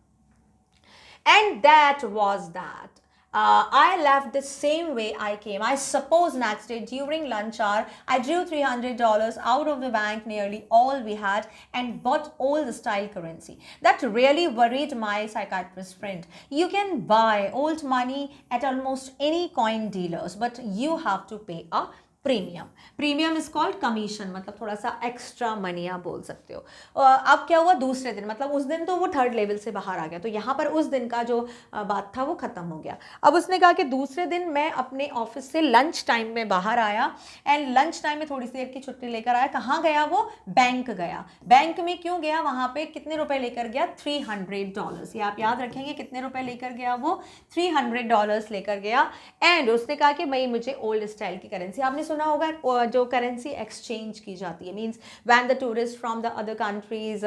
Speaker 1: And that was that. I left the same way I came. I suppose next day during lunch hour, I drew $300 out of the bank, nearly all we had, and bought old style currency. That really worried my psychiatrist friend. You can buy old money at almost any coin dealers, but you have to pay a premium. Premium is called commission, मतलब थोड़ा सा extra money आप बोल सकते हो। अब क्या हुआ दूसरे दिन, मतलब उस दिन तो वो थर्ड लेवल से बाहर आ गया, तो यहाँ पर उस दिन का जो बात था वो ख़त्म हो गया। अब उसने कहा कि दूसरे दिन मैं अपने ऑफिस से लंच टाइम में बाहर आया, एंड लंच टाइम में थोड़ी सी देर की छुट्टी लेकर आया। कहाँ गया वो, बैंक गया। बैंक में क्यों गया, वहाँ पे कितने रुपए लेकर गया, $300। ये आप याद रखेंगे, कितने रुपए लेकर गया वो, $300 लेकर गया। एंड उसने कहा कि भाई मुझे ओल्ड स्टाइल की करेंसी, आपने सुना होगा जो करेंसी एक्सचेंज की जाती है, means when the tourist from the other countries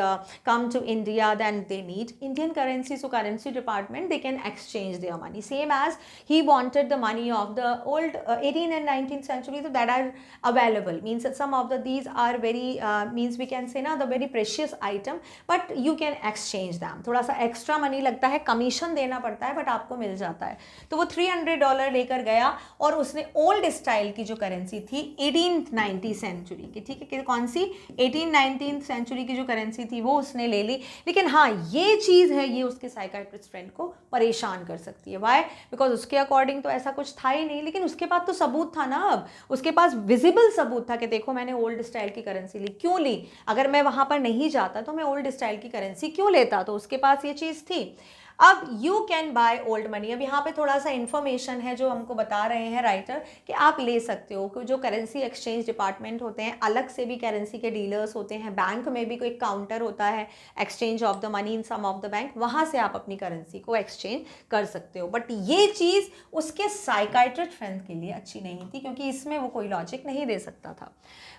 Speaker 1: come to India then they need Indian currency, so currency department they can exchange their money, same as he wanted the money of the old 18th and 19th century, so that are available, means that some of these are very means we can say ना the very precious item, but you can exchange them। थोड़ा सा extra money लगता है, commission देना पड़ता है, but आपको मिल जाता है। तो वो $300 लेकर गया और उसने ओल्ड स्टाइल की जो करेंसी थी 18th-19th सेंचुरी की, ठीक है, कौन सी 18th-19th सेंचुरी की जो करेंसी थी वो उसने ले ली। लेकिन हाँ ये चीज़ है, ये उसके साइकाइट्रिस्ट फ्रेंड को परेशान कर सकती है। वाई, बिकॉज उसके अकॉर्डिंग तो ऐसा कुछ था ही नहीं, लेकिन उसके पास तो सबूत था ना, अब उसके पास विजिबल सबूत था कि देखो मैंने ओल्ड स्टाइल की करेंसी ली। क्यों ली, अगर मैं वहाँ पर नहीं जाता तो मैं ओल्ड स्टाइल की करेंसी क्यों लेता, तो उसके पास ये चीज़ थी। अब you can by old money, अब यहाँ पे थोड़ा सा इन्फॉर्मेशन है जो हमको बता रहे हैं राइटर कि आप ले सकते हो, कि जो करेंसी एक्सचेंज डिपार्टमेंट होते हैं, अलग से भी करेंसी के डीलर्स होते हैं, बैंक में भी कोई काउंटर होता है exchange of the money in some of the bank, वहाँ से आप अपनी करेंसी को एक्सचेंज कर सकते हो। बट ये चीज़ उसके साइकाइट्रिस्ट फ्रेंड के लिए अच्छी नहीं थी, क्योंकि इसमें वो कोई लॉजिक नहीं दे सकता था।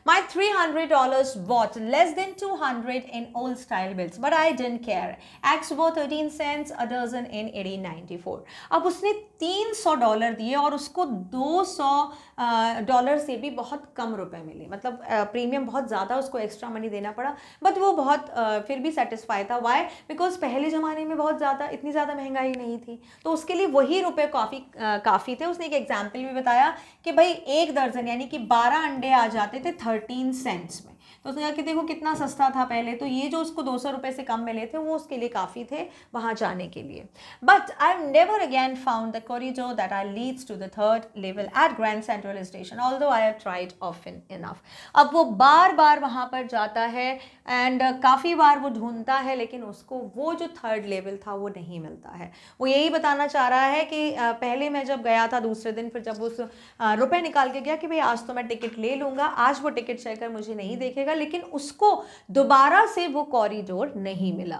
Speaker 1: My $300 bought less than 200 in old style bills, but I didn't care. X bought 13 cents a dozen in 1894. अब उसने $300 दिए और उसको $200 से भी बहुत कम रुपए मिले, मतलब प्रीमियम बहुत ज़्यादा उसको एक्स्ट्रा मनी देना पड़ा, बट वो बहुत फिर भी सेटिस्फाई था। वाई? बिकॉज पहले ज़माने में बहुत ज़्यादा, इतनी ज़्यादा महंगाई नहीं थी, तो उसके लिए वही रुपए काफ़ी थे। उसने एक एग्जाम्पल भी बताया कि भाई एक दर्जन यानी कि 12 अंडे आ जाते थे 13 सेंट्स में, तो उसने कहा कि देखो कितना सस्ता था पहले, तो ये जो उसको 200 रुपये से कम मिले थे वो उसके लिए काफ़ी थे वहाँ जाने के लिए। But I never again found the corridor that I leads to the third level at Grand Central station, although I have tried often enough. अब वो बार बार वहाँ पर जाता है एंड काफ़ी बार वो ढूंढता है, लेकिन उसको वो जो थर्ड लेवल था वो नहीं मिलता है। वो यही बताना चाह रहा है कि पहले मैं जब गया था दूसरे दिन, फिर जब उस रुपए निकाल के गया कि भाई आज तो मैं टिकट ले लूँगा, आज वो टिकट चेकर मुझे नहीं देखेगा, लेकिन उसको दोबारा से वो कॉरिडोर नहीं मिला।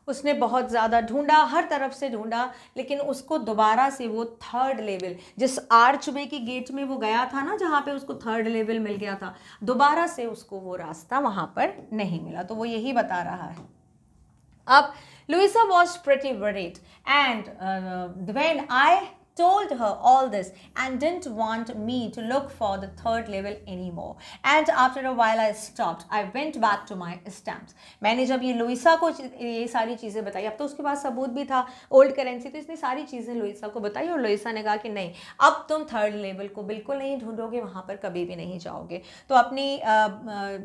Speaker 1: उसने बहुत ज़्यादा ढूंढा, हर तरफ से ढूंढा, लेकिन उसको दोबारा से वो थर्ड लेवल, जिस आर्चवे की गेट में वो गया था ना, जहाँ पे उसको थर्ड लेवल मिल गया था, दोबारा से उसको वो रास्ता वहाँ पर नहीं मिला। तो वो यही बता रहा है। अब Louisa was pretty worried, and when I told her all this and didn't want me to look for the third level anymore, and after a while I stopped. I went back to my stamps. मैंने जब ये Luisa को ये सारी चीज़ें बताई, अब तो उसके पास सबूत भी था, ओल्ड करेंसी, तो इसने सारी चीज़ें लुइसा को बताई, और लुइसा ने कहा कि नहीं, अब तुम थर्ड लेवल को बिल्कुल नहीं ढूंढोगे, वहाँ पर कभी भी नहीं जाओगे। तो अपनी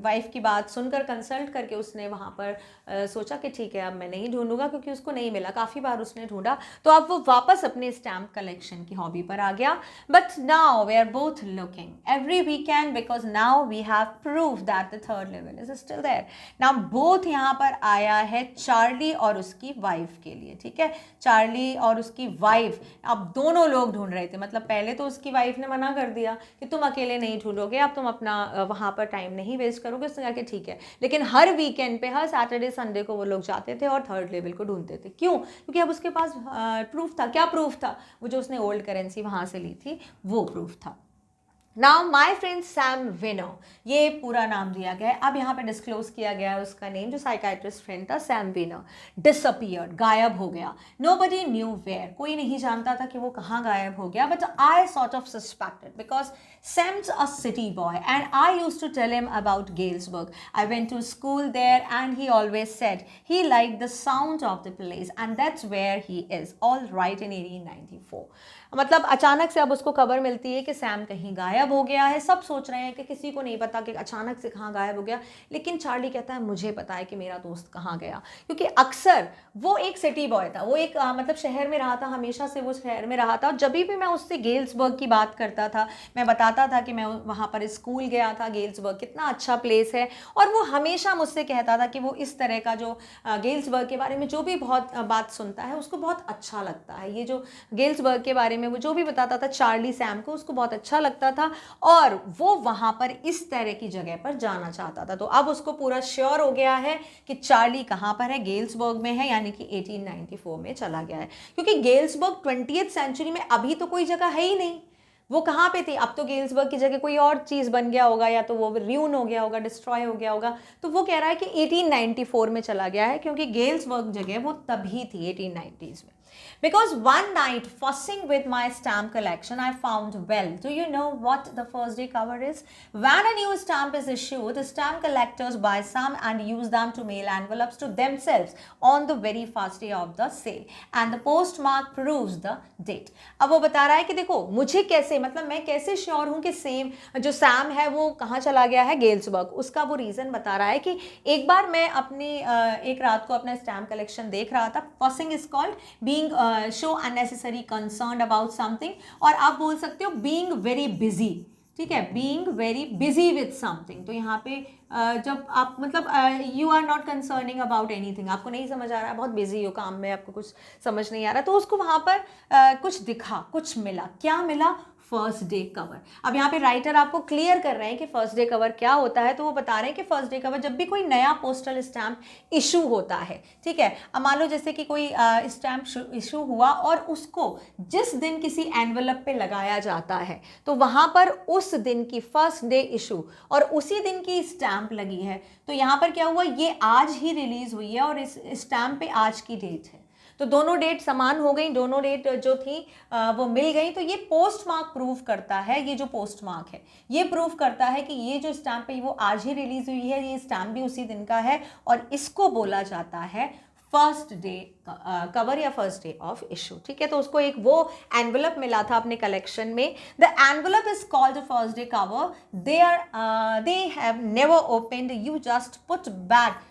Speaker 1: वाइफ की बात सुनकर, कंसल्ट करके उसने वहाँ पर सोचा कि ठीक है अब मैं नहीं ढूंढूंगा, क्योंकि उसको नहीं मिला, काफ़ी बार उसने ढूंढा। तो अब वो वापस अपने स्टैम्प कलेक्शन की हॉबी पर आ गया। But now we are both looking every weekend, because now we have proof that the third level is still there. Now both यहाँ पर आया है चार्ली और उसकी वाइफ के लिए, ठीक है, चार्ली और उसकी वाइफ, अब दोनों लोग ढूंढ रहे थे। मतलब पहले तो उसकी वाइफ ने मना कर दिया कि तुम अकेले नहीं ढूंढोगे, अब तुम अपना वहाँ पर टाइम नहीं वेस्ट करोगे, उसने कहा कि ठीक है, लेकिन हर वीकेंड पे, हर सैटरडे संडे को वो लोग जाते थे और थर्ड लेवल को ढूंढते थे। क्यों? क्योंकि अब उसके पास प्रूफ था। क्या प्रूफ था? वो जो उसने ओल्ड करेंसी वहां से ली थी वो प्रूफ था। नाउ माई फ्रेंड सैम विनो, ये पूरा नाम दिया गया है। अब यहाँ पे डिस्क्लोज किया गया है उसका नेम, जो साइकाइट्रिस्ट फ्रेंड था सैम विनो, डिसअपियर्ड, गायब हो गया। नोबडी न्यू वेयर, कोई नहीं जानता था कि वो कहाँ गायब हो गया। But I sort of suspected because Sam's a city boy and I used to tell him about Galesburg. I went to school there and he always said he liked the sound of the place and that's where he is, all right in 1894. मतलब अचानक से अब उसको खबर मिलती है कि Sam कहीं गायब हो गया है। सब सोच रहे हैं कि किसी को नहीं पता कि अचानक से कहाँ गायब हो गया, लेकिन चार्ली कहता है मुझे पता है कि मेरा दोस्त कहाँ गया, क्योंकि अक्सर वो एक सिटी बॉय था, वो एक मतलब शहर में रहा था, हमेशा से वो शहर में रहा था। और जब भी मैं उससे गेल्सबर्ग की बात करता था, मैं बताता था कि मैं वहाँ पर स्कूल गया था, गेल्सबर्ग कितना अच्छा प्लेस है, और वो हमेशा मुझसे कहता था कि वो इस तरह का जो गेल्सबर्ग के बारे में जो भी बहुत बात सुनता है उसको बहुत अच्छा लगता है। ये जो गेल्सबर्ग के बारे में वो जो भी बताता था चार्ली सैम को, उसको बहुत अच्छा लगता था और वो वहाँ पर इस तरह की जगह पर जाना चाहता था। तो अब उसको पूरा श्योर हो गया है कि चार्ली कहाँ पर है, गेल्सबर्ग में है, यानी कि 1894 में चला गया है। क्योंकि गेल्सबर्ग 20th सेंचुरी में अभी तो कोई जगह है ही नहीं, वो कहाँ पे थी? अब तो गेल्सबर्ग की जगह कोई और चीज़ बन गया होगा, या तो वो र्यून हो गया होगा, डिस्ट्रॉय हो गया होगा। तो वो कह रहा है कि 1894 में चला गया है, क्योंकि गेल्सबर्ग जगह वो तभी थी 1890s में। Because one night fussing with my stamp collection, I found, well, do you know what the first day cover is? When a new stamp is issued, the stamp collectors buy some and use them to mail envelopes to themselves on the very first day of the sale, and the postmark proves the date. अब वो बता रहा है कि देखो मुझे कैसे, मतलब मैं कैसे श्योर हूँ कि जो सैम है वो कहाँ चला गया है, गेल्सबर्ग। उसका वो रीज़न बता रहा है कि एक बार मैं अपनी एक रात को अपना स्टैम्प कलेक्शन देख रहा था। Fussing is called being show unnecessary concern about something, और आप बोल सकते हो बीइंग वेरी बिजी, ठीक है, being very busy with something. तो यहाँ पे जब आप मतलब you are not concerning about anything, आपको नहीं समझ आ रहा है, बहुत बिजी हो काम में, आपको कुछ समझ नहीं आ रहा, तो उसको वहाँ पर कुछ दिखा, कुछ मिला, क्या मिला? First day cover. अब यहाँ पे राइटर आपको क्लियर कर रहे हैं कि फर्स्ट डे कवर क्या होता है, तो वो बता रहे हैं कि फर्स्ट डे कवर जब भी कोई नया पोस्टल स्टैम्प इशू होता है, ठीक है, अब मान लो जैसे कि कोई स्टैम्प इशू हुआ और उसको जिस दिन किसी एनवलप पे लगाया जाता है, तो वहाँ पर उस दिन की फर्स्ट डे इशू और उसी दिन की स्टैम्प लगी है, तो यहाँ पर क्या हुआ, ये आज ही रिलीज हुई है और इस स्टैम्प पे आज की डेट है, तो दोनों डेट समान हो गई, दोनों डेट जो थी वो मिल गई, तो ये पोस्ट मार्क प्रूव करता है, ये जो पोस्ट मार्क है ये प्रूव करता है कि ये जो स्टैम्प है वो आज ही रिलीज हुई है, ये स्टैम्प भी उसी दिन का है और इसको बोला जाता है फर्स्ट डे कवर या फर्स्ट डे ऑफ इशू, ठीक है। तो उसको एक वो एनवलप मिला था अपने कलेक्शन में, the envelope is called first day cover, they have never opened, you just put back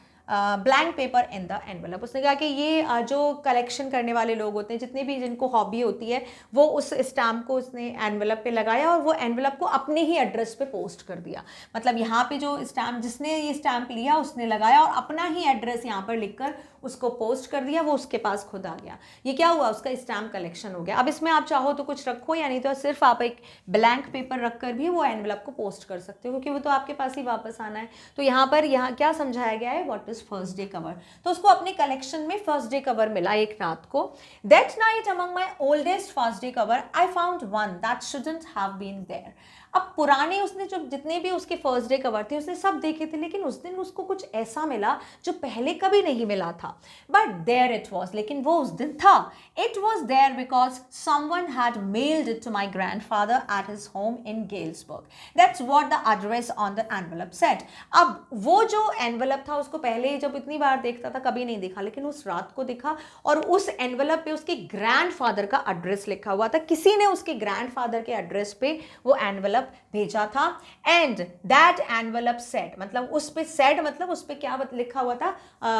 Speaker 1: blank paper in the envelope. उसने कहा कि ये जो कलेक्शन करने वाले लोग होते हैं, जितने भी जिनको हॉबी होती है, वो उस स्टैम्प को उसने एनवलप पे लगाया और वो एनवलप को अपने ही एड्रेस पे पोस्ट कर दिया। मतलब यहाँ पे जो स्टैम्प, जिसने ये स्टैम्प लिया उसने लगाया और अपना ही एड्रेस यहाँ पर लिखकर उसको पोस्ट कर दिया, वो उसके पास खुद आ गया। ये क्या हुआ, उसका स्टैम्प कलेक्शन हो गया। अब इसमें आप चाहो तो कुछ रखो या नहीं तो सिर्फ आप एक ब्लैंक पेपर रखकर भी वो एनवलप को पोस्ट कर सकते हो, क्योंकि वो तो आपके पास ही वापस आना है। तो यहाँ पर क्या समझाया गया है, what is first day cover. तो उसको अपने कलेक्शन में फर्स्ट डे कवर मिला एक रात को। That night among my oldest first day cover I found one that shouldn't have been there. अब पुराने उसने जो जितने भी उसके फर्स्ट डे कवर थे उसने सब देखे थे, लेकिन उस दिन उसको कुछ ऐसा मिला जो पहले कभी नहीं मिला था। बट देयर इट वॉज, लेकिन वो उस दिन था। It was there because someone had mailed it to my grandfather at his home in Galesburg. That's what the address on the envelope said. अब वो जो एनवलप था उसको पहले जब इतनी बार देखता था कभी नहीं देखा, लेकिन उस रात को देखा और उस एनवलप पे उसके ग्रैंडफादर का एड्रेस लिखा हुआ था। किसी ने उसके ग्रैंडफादर के एड्रेस पे वो एनवलप भेजा था। एंड दैट एनवलप सेड, मतलब उस पे सेड मतलब उस पे क्या लिखा हुआ था,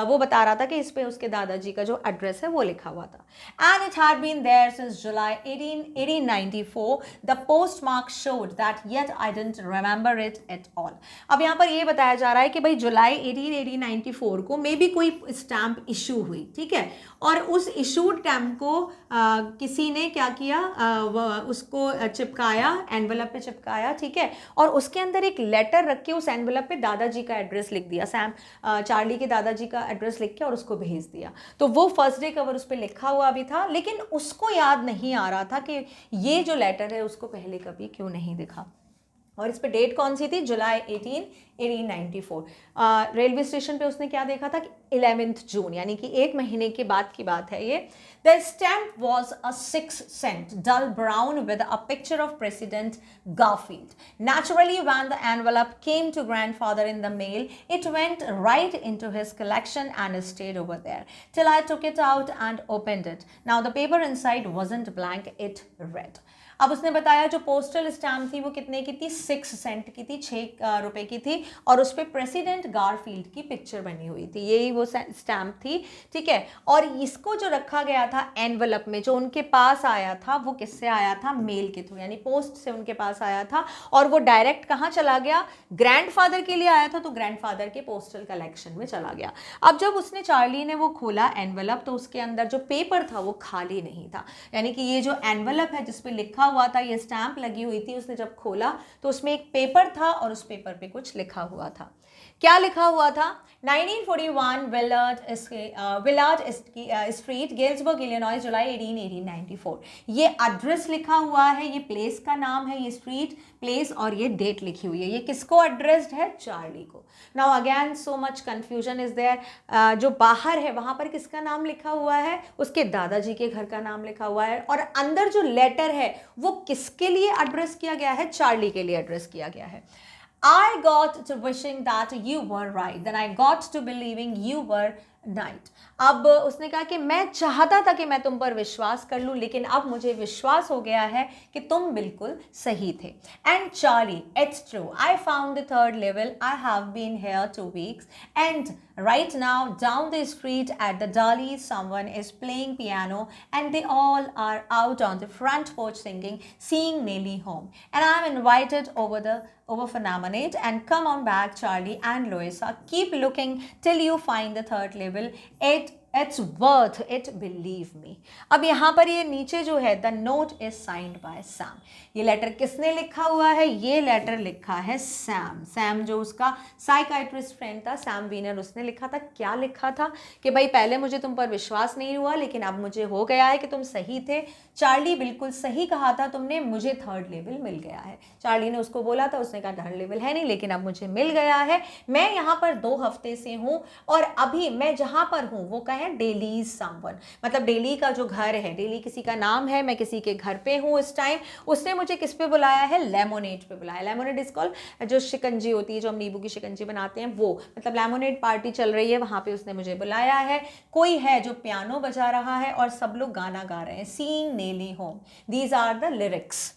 Speaker 1: वो बता रहा था कि इस पे उसके दादाजी का जो एड्रेस है वो लिखा हुआ था। And it had been there since July 1894। The postmark showed that yet I didn't remember it at all. अब यहाँ पर ये बताया जा रहा है कि भाई जुलाई 1894 को मे बी कोई स्टैम्प इशू हुई, ठीक है, और उस इशूड स्टैम्प को किसी ने क्या किया, उसको चिपकाया, एनवलप पे चिपकाया, ठीक है, और उसके अंदर एक लेटर रख के उस एनवलप पे दादाजी का एड्रेस लिख दिया, चार्ली के दादाजी का एड्रेस लिख के और उसको भेज दिया। तो वो फर्स्ट डे कवर उस पर लिखा हुआ भी था, लेकिन उसको याद नहीं आ रहा था कि ये जो लेटर है उसको पहले कभी क्यों नहीं दिखा। और इस पे डेट कौन सी थी, जुलाई 1894। रेलवे स्टेशन पे उसने क्या देखा था कि 11 जून, यानी कि एक महीने के बाद की बात है ये। The stamp was a 6 cent dull brown with a picture of President Garfield. Naturally, when the envelope came to grandfather in the mail, it went right into his collection and stayed over there till I took it out and opened it. Now the paper inside wasn't blank, it read. अब उसने बताया जो postal stamp थी वो कितने की थी, 6 Saint की थी, 6 रुपए की थी, और उस पर प्रेसिडेंट गारफील्ड की पिक्चर बनी हुई थी, यही वो स्टैम्प थी, ठीक है। और इसको जो रखा गया था एनवलप में, जो उनके पास आया था वो किससे आया था, मेल के थ्रू, यानी पोस्ट से उनके पास आया था, और वो डायरेक्ट कहाँ चला गया, ग्रैंडफादर के लिए आया था, तो ग्रैंडफादर के पोस्टल कलेक्शन में चला गया। अब जब उसने चार्ली ने वो खोला एनवलप, तो उसके अंदर जो पेपर था वो खाली नहीं था, यानी कि ये जो एनवलप है जिसपे लिखा हुआ था, ये स्टैम्प लगी हुई थी, उसने जब खोला तो उसमें एक पेपर था और उस पेपर पे कुछ लिखा हुआ था। क्या लिखा हुआ था, 1941 विलार्ड स्ट्रीट, गेल्सबर्ग, इलिनॉइस, जुलाई 1894। ये एड्रेस लिखा हुआ है, ये प्लेस का नाम है, ये स्ट्रीट, प्लेस और ये डेट लिखी हुई है। ये किसको एड्रेस्ड है, चार्ली को। Now again so much confusion is there. जो बाहर है वहां पर किसका नाम लिखा हुआ है, उसके दादाजी के घर का नाम लिखा हुआ है, और अंदर जो लेटर है वो किसके लिए एड्रेस किया गया है, चार्ली के लिए एड्रेस किया गया है। I got to wishing that you were right. Then I got to believing you were night. अब उसने कहा कि मैं चाहता था कि मैं तुम पर विश्वास कर लूं, लेकिन अब मुझे विश्वास हो गया है कि तुम बिल्कुल सही थे। And Charlie, it's true, I found the third level, I have been here 2 weeks and right now down the street at the Dali someone is playing piano and they all are out on the front porch singing seeing Nelly home and I'm invited over for nominate and come on back Charlie and Louisa, keep looking till you find the third level. It's worth it, believe me. अब यहाँ पर ये नीचे जो है, the note is signed by Sam. ये letter किसने लिखा हुआ है? ये लेटर लिखा है सैम। सैम जो उसका साइकाइट्रिस्ट फ्रेंड था, सैम वीनर, उसने लिखा था। क्या लिखा था? कि भाई पहले मुझे तुम पर विश्वास नहीं हुआ, लेकिन अब मुझे हो गया है कि तुम सही थे। चार्ली, बिल्कुल सही कहा था तुमने, मुझे थर्ड लेवल मिल गया है। चार्ली ने उसको बोला था, उसने कहा थर्ड लेवल है नहीं, लेकिन अब मुझे मिल गया है। मैं यहाँ पर 2 हफ्ते से हूँ और अभी मैं जहाँ पर हूँ वो कहें डेली समवन, मतलब डेली का जो घर है, डेली किसी का नाम है, मैं किसी के घर पे हूँ इस टाइम। उसने मुझे किस पे बुलाया है? लेमोनेड पे बुलाया। लेमोनेड इज कॉल्ड, जो शिकंजी होती है, जो हम नींबू की शिकंजी बनाते हैं, वो मतलब लेमोनेड पार्टी चल रही है, वहाँ पे उसने मुझे बुलाया है। कोई है जो पियानो बजा रहा है और सब लोग गाना गा रहे हैं, seeing Nellie home. These are the lyrics.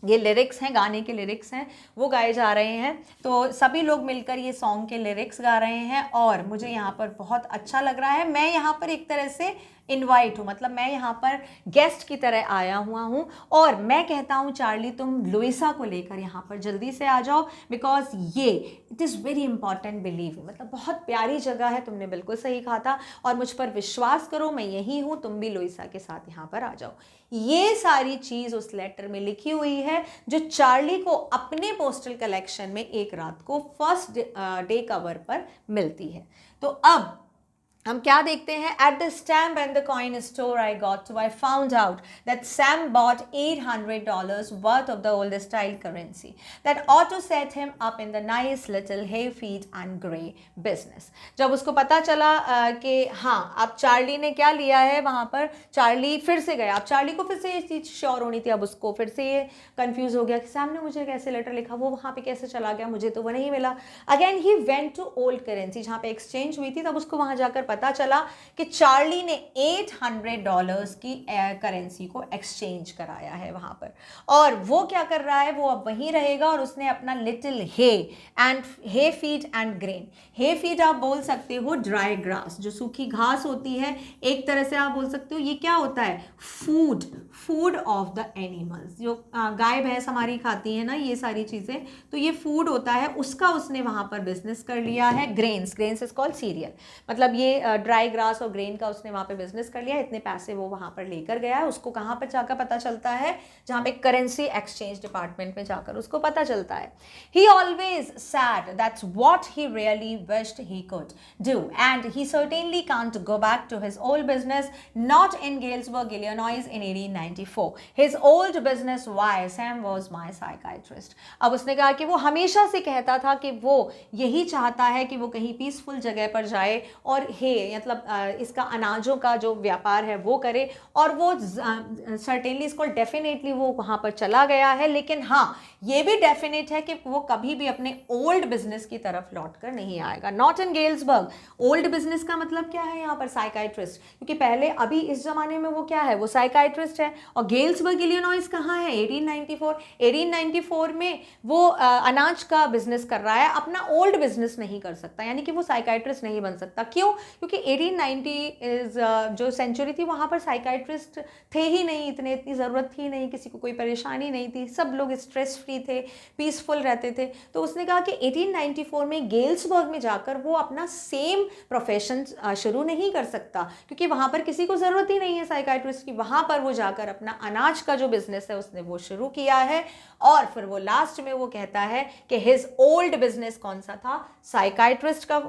Speaker 1: ये लिरिक्स हैं, गाने के लिरिक्स हैं, वो गाए जा रहे हैं। तो सभी लोग मिलकर ये सॉन्ग के लिरिक्स गा रहे हैं और मुझे यहाँ पर बहुत अच्छा लग रहा है। मैं यहाँ पर एक तरह से इनवाइट हूँ, मतलब मैं यहाँ पर गेस्ट की तरह आया हुआ हूँ और मैं कहता हूँ चार्ली, तुम लुइसा को लेकर यहाँ पर जल्दी से आ जाओ, बिकॉज ये it is very important, believe, मतलब बहुत प्यारी जगह है। तुमने बिल्कुल सही कहा था और मुझ पर विश्वास करो, मैं यही हूँ, तुम भी लुइसा के साथ यहाँ पर आ जाओ। ये सारी चीज़ उस लेटर में लिखी हुई है जो चार्ली को अपने पोस्टल कलेक्शन में एक रात को फर्स्ट डे कवर पर मिलती है। तो अब हम क्या देखते हैं? At the stamp and the coin store I got to, I found out that Sam bought $800 worth of the old style currency that ought to set him up in the nice little hay feed and grain business. जब उसको पता चला कि हाँ, अब Charlie ने क्या लिया है वहाँ पर, चार्ली फिर से गया। अब चार्ली को फिर से ये चीज़ श्योर होनी थी। अब उसको फिर से ये कन्फ्यूज़ हो गया कि सैम ने मुझे कैसे लेटर लिखा, वो वहाँ पे कैसे चला गया, मुझे तो वो नहीं मिला। Again he went to old currency, जहाँ पे एक्सचेंज हुई थी। तब उसको वहाँ जाकर पता चला कि चार्ली ने $800 की करेंसी को एक्सचेंज कराया है वहां पर। और वो क्या कर रहा है? वो अब वहीं रहेगा और उसने अपना little hay feed and grain, hay feed आप बोल सकते हो ड्राई ग्रास, जो सूखी घास होती है, एक तरह से आप बोल सकते हो ये क्या होता है? फूड ऑफ द एनिमल्स, जो गाय भैंस हमारी खाती है ना, ये सारी चीज़ें, तो ये फूड होता है, उसका उसने वहां पर बिजनेस कर लिया है। ग्रेन्स इज कॉल्ड सीरियल, मतलब ये ड्राई ग्रास और ग्रेन का उसने वहाँ पे बिजनेस कर लिया। इतने पैसे वो वहाँ पर लेकर गया है। उसको कहाँ पर जाकर पता चलता है? जहाँ पे करेंसी एक्सचेंज डिपार्टमेंट में जाकर उसको पता चलता है। He always said that's what he really wished he could do and he certainly can't go back to his old business not in Galesburg Illinois in 1894। His old business why Sam was my psychiatrist. अब उसने कहा कि वो हमेशा से कहता था कि वो यही चाहता है कि वो कहीं पीसफुल जगह पर जाए और मतलब इसका अनाजों का जो व्यापार है वो करे, और वो सर्टेनली इसको डेफिनेटली वो वहाँ पर चला गया है। लेकिन हाँ, ये भी डेफिनेट है कि वो कभी भी अपने ओल्ड बिजनेस की तरफ लौट कर नहीं आएगा। Not in Galesburg. Old business का मतलब क्या है यहाँ पर? साइकाइट्रिस्ट, क्योंकि पहले अभी इस जमाने में वो क्या है? वो साइकाइट्रिस्ट है। और गेल्सबर्ग इलिनॉइस कहाँ है? 1894 में वो अनाज का बिजनेस कर रहा है, अपना ओल्ड बिजनेस नहीं कर सकता, यानी कि वो साइकाइट्रिस्ट नहीं बन सकता। क्यों? क्योंकि 1890 जो सेंचुरी थी, वहाँ पर साइकाइट्रिस्ट थे ही नहीं, इतनी ज़रूरत थी नहीं, किसी को कोई परेशानी नहीं थी, सब लोग स्ट्रेस फ्री थे, पीसफुल रहते थे। तो उसने कहा कि 1894 में गेल्सबर्ग में जाकर वो अपना सेम प्रोफेशन शुरू नहीं कर सकता, क्योंकि वहाँ पर किसी को ज़रूरत ही नहीं है साइकाइट्रिस्ट की। वहाँ पर वो जाकर अपना अनाज का जो बिजनेस है उसने वो शुरू किया है। और फिर वो लास्ट में वो कहता है कि हिज ओल्ड बिजनेस कौन सा था? साइकाइट्रिस्ट का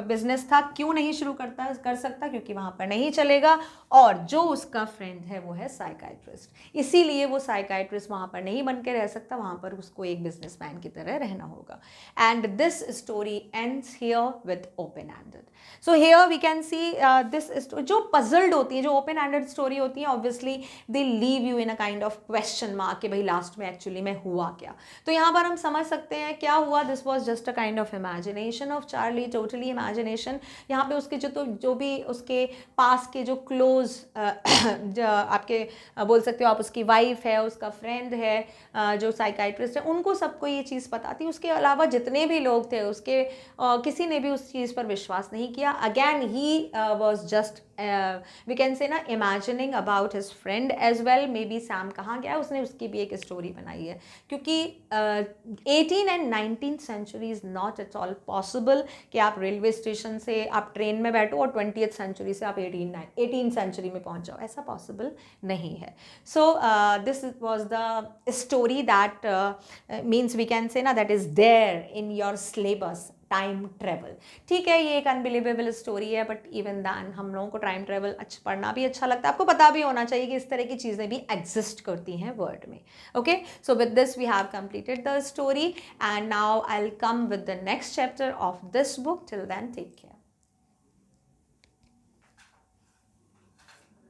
Speaker 1: बिजनेस था। क्यों नहीं शुरू कर सकता? क्योंकि वहाँ पर नहीं चलेगा, और जो उसका फ्रेंड है वो है साइकाइट्रिस्ट, इसीलिए वो साइकाइट्रिस्ट वहाँ पर नहीं बन के रह सकता, वहाँ पर उसको एक बिजनेसमैन की तरह रहना होगा। And this story ends here with open ended. So here we can see this जो पजल्ड होती है, जो ओपन एंडेड स्टोरी होती है, obviously they leave you in a kind of question mark कि भाई लास्ट में एक्चुअली में हुआ क्या। तो यहाँ पर हम समझ सकते हैं क्या हुआ। This was just a kind of imagination of Charlie, totally imagination. यहाँ पे उसके जो भी उसके पास के जो क्लोज आपके बोल सकते हो आप, उसकी वाइफ है, उसका फ्रेंड है, जो साइकाइट्रिस्ट है, उनको सबको ये चीज़ पता थी। उसके अलावा जितने भी लोग थे उसके किसी ने भी उस चीज़ पर विश्वास नहीं किया। Again he was just we can say ना imagining about his friend as well. Maybe Sam कहाँ गया, उसने उसकी भी एक स्टोरी बनाई है, क्योंकि 18 and 19th century is not at all possible कि आप रेलवे स्टेशन से आप ट्रेन में बैठो और 20th सेंचुरी से आप 18 सेंचुरी में पहुंच जाओ, ऐसा पॉसिबल नहीं है। So this was the story that means we can say ना that is there in your syllabus, time travel. ठीक है, ये एक अनबिलीवेबल स्टोरी है, बट इवन दैन हम लोगों को टाइम ट्रेवल पढ़ना भी अच्छा लगता है। आपको पता भी होना चाहिए कि इस तरह की चीज़ें भी एग्जिस्ट करती हैं वर्ल्ड में। Okay, so with this we have completed the story and now I will come with the next chapter of this book. Till then take care.